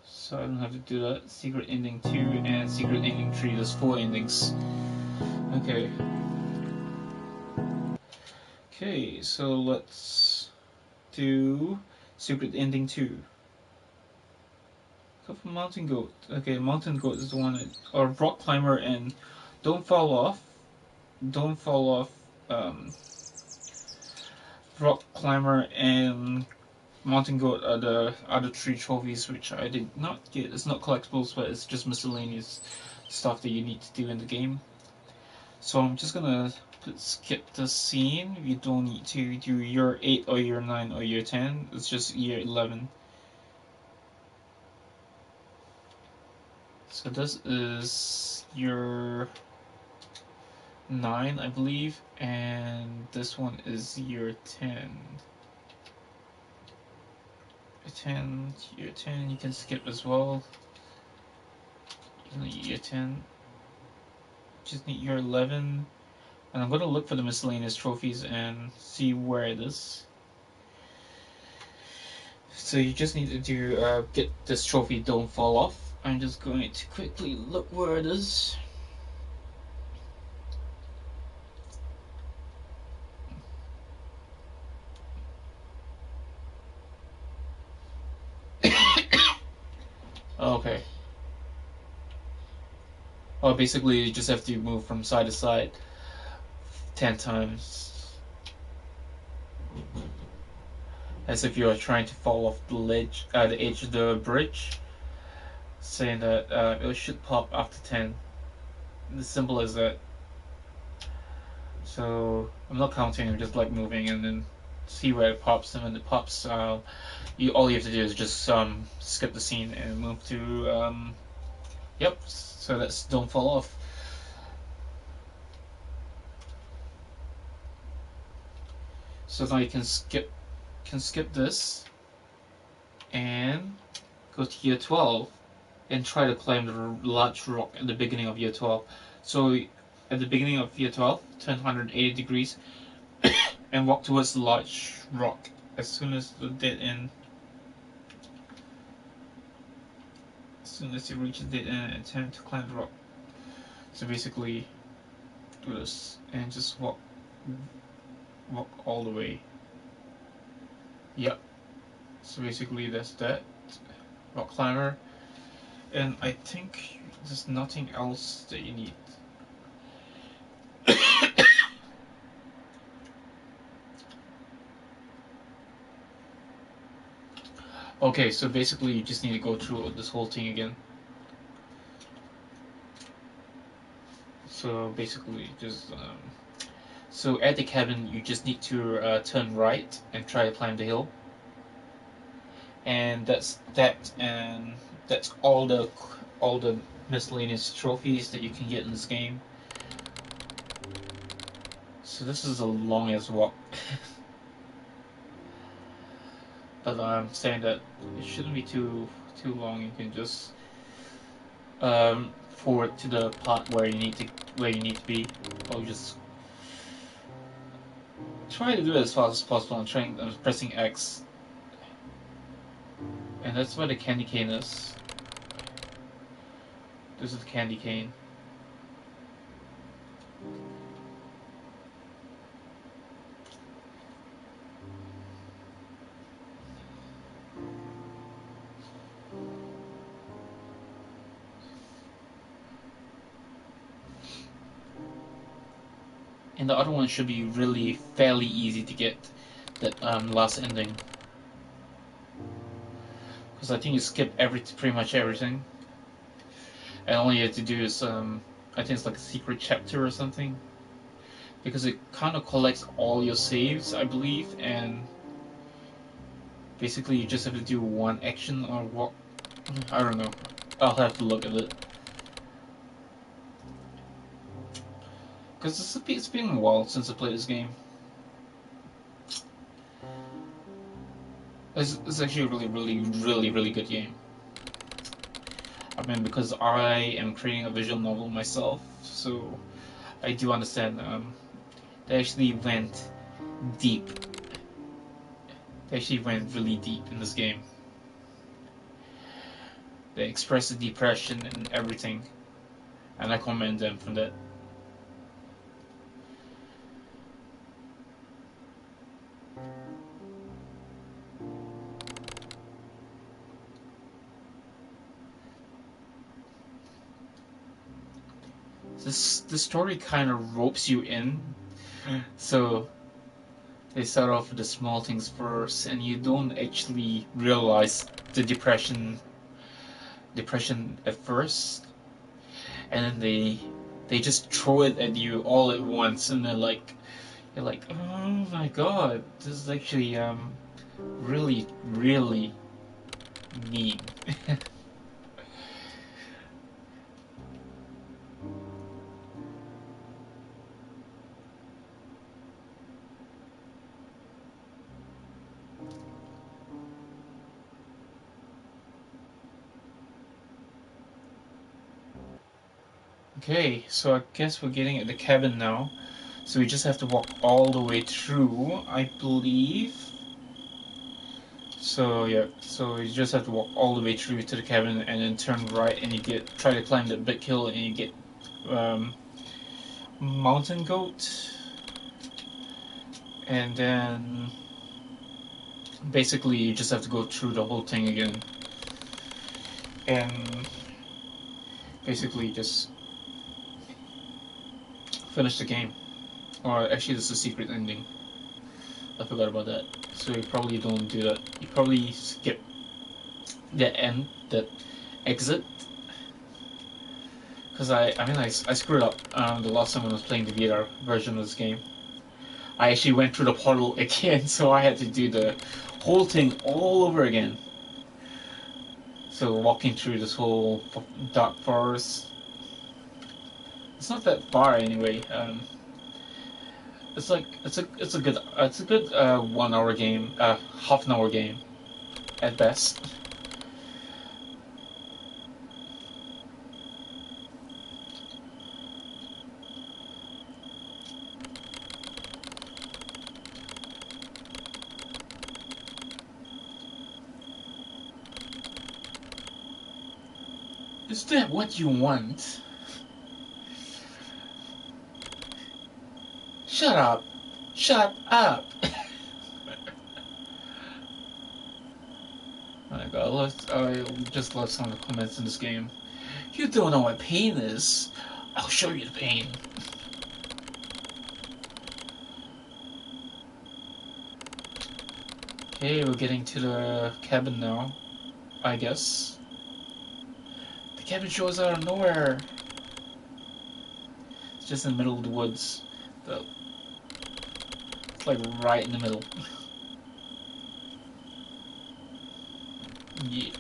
So I don't have to do that. Secret ending 2 and secret ending 3. There's 4 endings. Okay. Okay, so let's do secret ending 2. Go for mountain goat. Okay, mountain goat is the one or rock climber, and don't fall off. Don't fall off. Um, rock climber and mountain goat are the other three trophies which I did not get. It's not collectibles, but it's just miscellaneous stuff that you need to do in the game. So I'm just gonna skip the scene. You don't need to do year 8 or year 9 or year 10. It's just year 11. So this is year 9, I believe, and this one is year 10. Year 10, you can skip as well. Year 10. Just need year 11. And I'm going to look for the miscellaneous trophies and see where it is. So you just need to do get this trophy, don't fall off. I'm just going to quickly look where it is. Okay. Oh, basically you just have to move from side to side 10 times. As if you are trying to fall off the ledge, the edge of the bridge. Saying that it should pop after 10. As simple as that. So I'm not counting, I'm just like moving and then see where it pops, and when it pops, all you have to do is just skip the scene and move to yep. So that's don't fall off. So now you can skip this and go to year 12 and try to climb the large rock at the beginning of year 12. So at the beginning of year 12, turn 180 degrees and walk towards the large rock. As soon as the dead end, as soon as you reach the dead end, attempt to climb the rock. So basically, do this and just walk all the way. Yep. So basically, that's that rock climber, and I think there's nothing else that you need. Okay, so basically you just need to go through this whole thing again. So basically just so at the cabin you just need to turn right and try to climb the hill. And that's all the miscellaneous trophies that you can get in this game. So this is a long as walk. But I'm saying that it shouldn't be too long. You can just forward to the part where you need to be, or just try to do it as fast as possible. I'm pressing X, and that's where the candy cane is. This is the candy cane. And the other one should be really fairly easy to get, that last ending, because I think you skip pretty much everything, and all you have to do is I think it's like a secret chapter or something, because it kind of collects all your saves, I believe, and basically you just have to do one action or what. I don't know. I'll have to look at it. Because it's been a while since I played this game. It's actually a really good game. I mean, because I am creating a visual novel myself, so I do understand. They actually went deep. They actually went really deep in this game. They expressed the depression and everything, and I commend them for that. this story kind of ropes you in. So they start off with the small things first, and you don't actually realize the depression at first, and then they just throw it at you all at once, and then you're like, oh my god, this is actually really really mean. Okay, so I guess we're getting at the cabin now. So we just have to walk all the way through, I believe. So yeah, so you just have to walk all the way through to the cabin and then turn right, and you try to climb that big hill, and you get um, mountain goat, and then basically you just have to go through the whole thing again, and basically just finish the game. Or actually, this is a secret ending. I forgot about that. So you probably don't do that. You probably skip that exit. Because I screwed up the last time I was playing the VR version of this game. I actually went through the portal again, so I had to do the whole thing all over again. So walking through this whole dark forest. It's not that far anyway. It's a good 1 hour game, half an hour game at best. Is that what you want? Shut up! Shut up! Oh my god, I just love some of the comments in this game. You don't know what pain is. I'll show you the pain. Okay, we're getting to the cabin now, I guess. The cabin shows out of nowhere. It's just in the middle of the woods. It's like right in the middle. Yeah.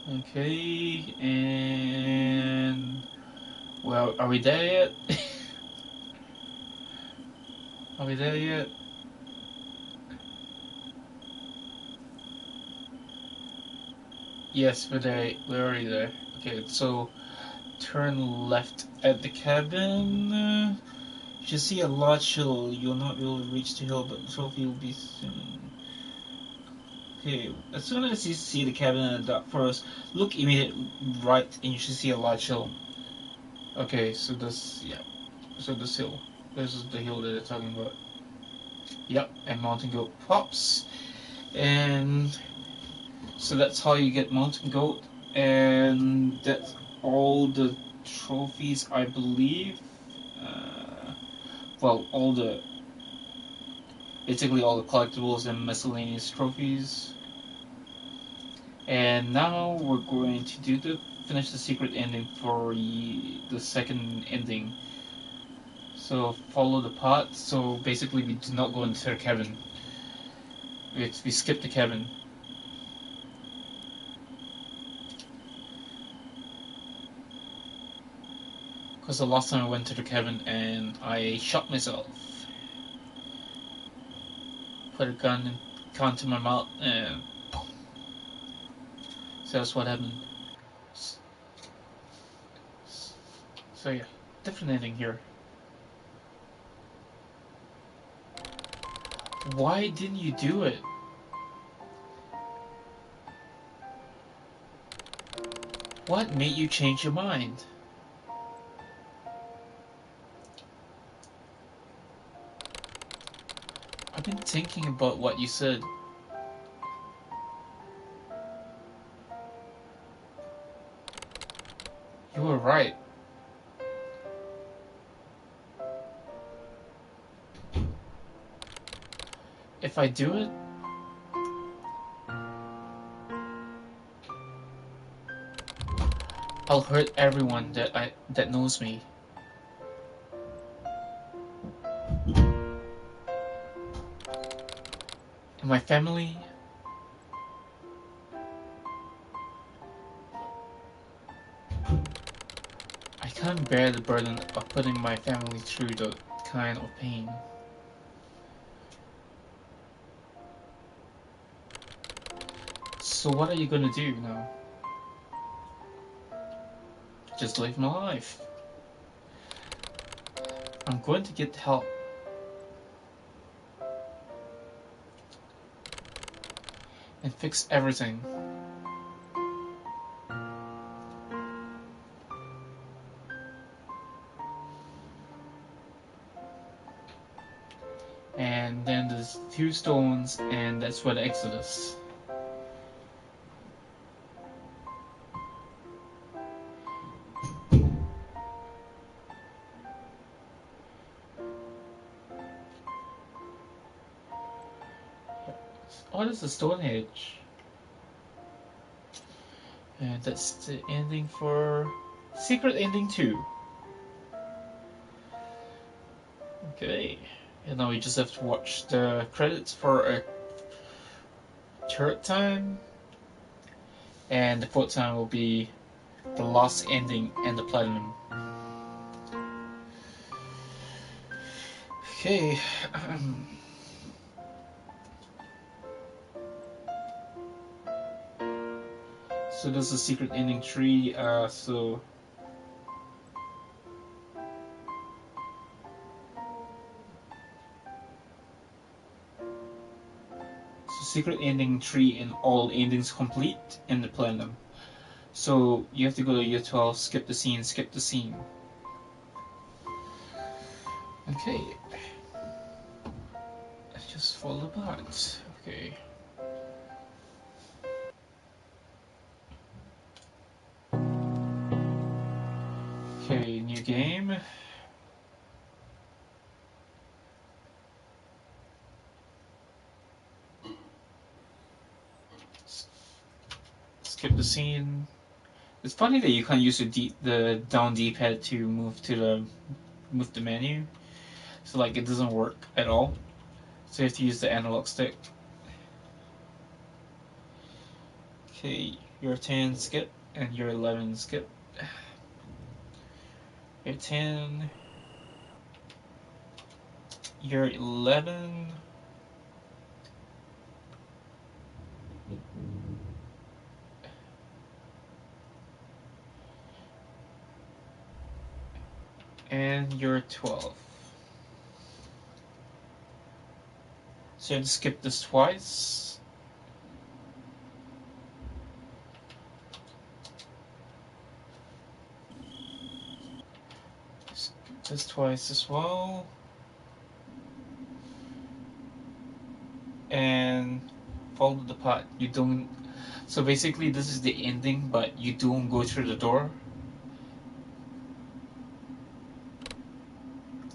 Okay, and well, are we there yet? Are we there yet? Yes, we're there. We're already there. Okay, so turn left at the cabin. You should see a large hill. You'll not be able to reach the hill, but the trophy will be soon. Okay, as soon as you see the cabin in the dark forest, look immediately right, and you should see a large hill. Okay, so this hill. This is the hill that they're talking about. Yep, and mountain goat pops, and so that's how you get mountain goat, and that's all the trophies, I believe. Well, basically all the collectibles and miscellaneous trophies. And now we're going to finish the secret ending for the second ending. So follow the path. So basically, we do not go into the cabin. We skip the cabin. Because the last time I went to the cabin and I shot myself. Put a gun to my mouth and so that's what happened. So yeah, different ending here. Why didn't you do it? What made you change your mind? I've been thinking about what you said. You were right. If I do it, I'll hurt everyone that knows me. And my family. I can't bear the burden of putting my family through that kind of pain. So what are you gonna do now? Just live my life. I'm going to get help. And fix everything. And then there's 2 stones, and that's where the Exodus. Oh, that's the Stonehenge. And that's the ending for Secret Ending 2. Okay. And now we just have to watch the credits for a third time. And the fourth time will be the last ending and the platinum. Okay. So this is Secret Ending 3, so Secret Ending 3 and all endings complete in the platinum. So you have to go to year 12, skip the scene. Okay. Just fall apart. Okay. Okay, new game. Skip the scene. It's funny that you can't use the down D-pad to move the menu. So like it doesn't work at all. So you have to use the analog stick. Okay, your 10 skip and your 11 skip. Your 10, your 11, and your 12. So you have to skip this twice. Skip this twice as well. And follow the path. You don't. So basically, this is the ending, but you don't go through the door.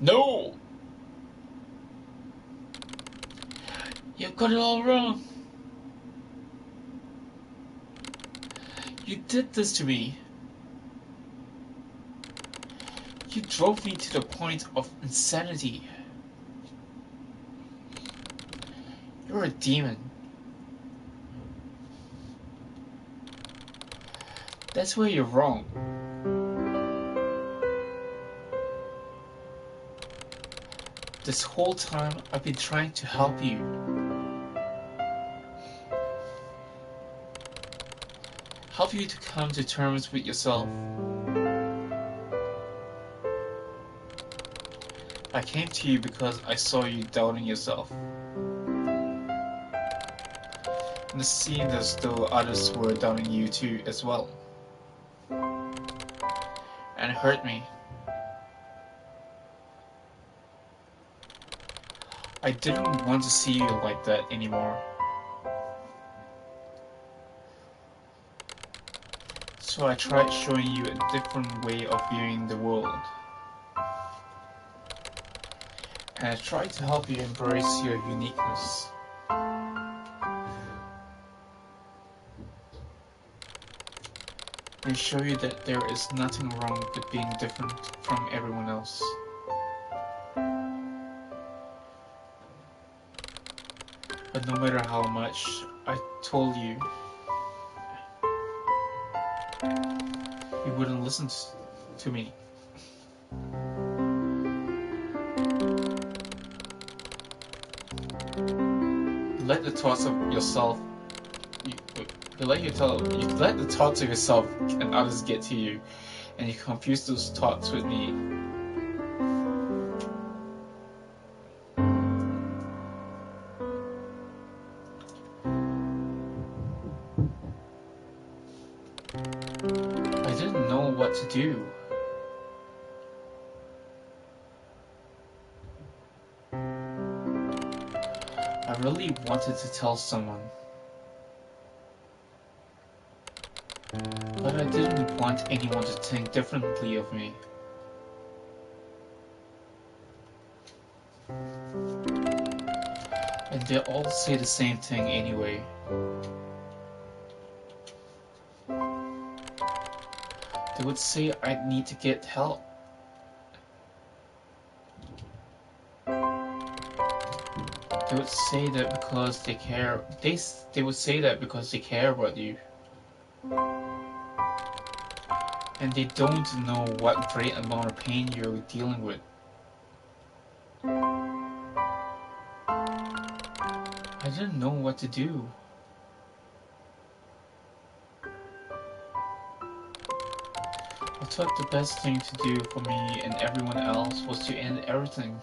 No! You got it all wrong. You did this to me. You drove me to the point of insanity. You're a demon. That's where you're wrong. This whole time I've been trying to help you. Help you to come to terms with yourself. I came to you because I saw you doubting yourself. And it seemed as though others were doubting you too as well. hurt me. I didn't want to see you like that anymore. So I tried showing you a different way of viewing the world. And I tried to help you embrace your uniqueness. And show you that there is nothing wrong with being different from everyone else. But no matter how much I told you, you wouldn't listen to me. You let the thoughts of yourself, you let the thoughts of yourself and others get to you, and you confuse those thoughts with me. I didn't know what to do. I really wanted to tell someone, but I didn't want anyone to think differently of me. And they all say the same thing anyway. They would say I'd need to get help. They would say that because they care. They would say that because they care about you. And they don't know what great amount of pain you're dealing with. I didn't know what to do. I thought the best thing to do for me and everyone else was to end everything.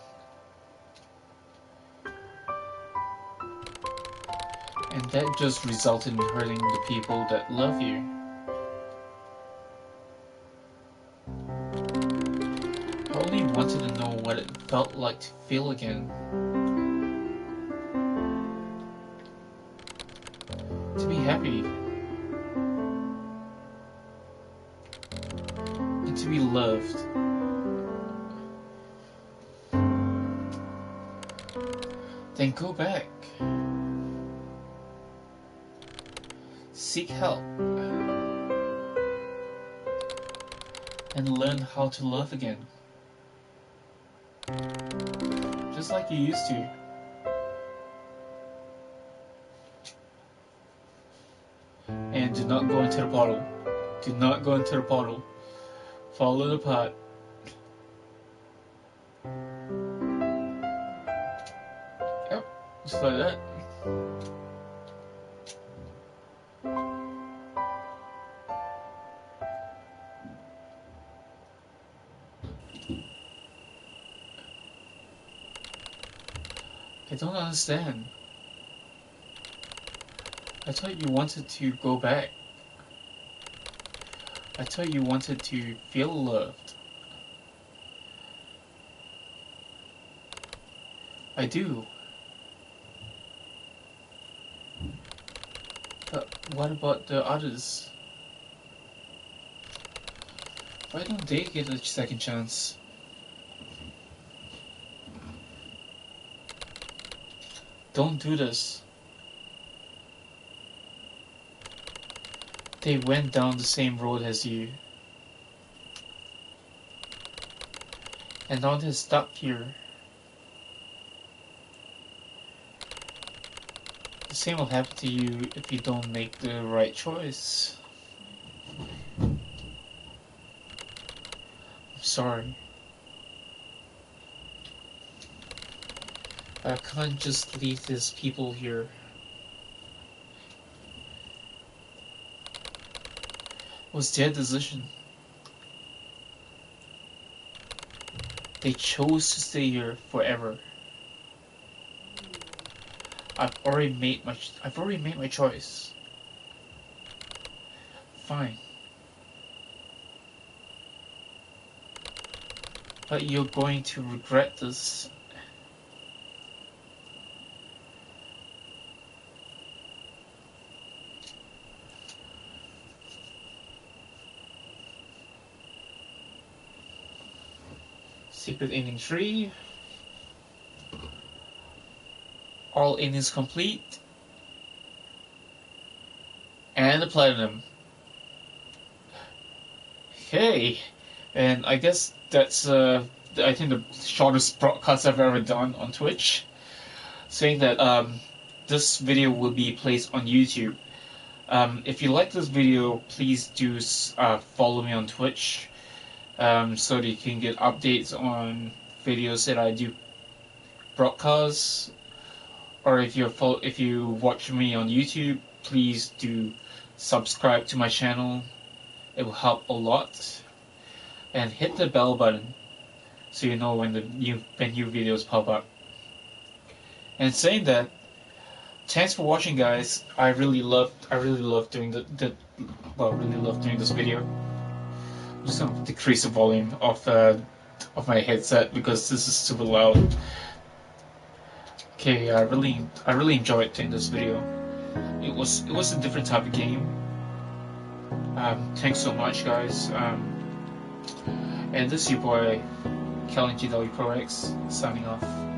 And that just resulted in hurting the people that love you. I only wanted to know what it felt like to feel again. To be happy. And to be loved. Then go back. Seek help. And learn how to love again. Just like you used to. And do not go into the portal. Do not go into the portal. Follow the path. Yep, just like that. I don't understand. I thought you wanted to go back. I thought you wanted to feel loved. I do. But what about the others? Why don't they get a second chance? Don't do this. They went down the same road as you. And now they're stuck here. The same will happen to you if you don't make the right choice. I'm sorry. I can't just leave these people here. It was their decision. They chose to stay here forever. I've already made my choice. Fine. but you're going to regret this. Secret ending 3. All endings complete. And the platinum. Okay. And I guess that's I think the shortest broadcast I've ever done on Twitch. Saying that this video will be placed on YouTube. If you like this video, please do follow me on Twitch, so that you can get updates on videos that I do broadcast. Or if you watch me on YouTube, please do subscribe to my channel. It will help a lot. And hit the bell button so you know when new videos pop up. And saying that, thanks for watching, guys. I really love doing really love doing this video. I'm just gonna decrease the volume of my headset because this is super loud. Okay, I really enjoyed doing this video. It was a different type of game. Thanks so much, guys. And this is your boy, Kellen GW Pro X, signing off.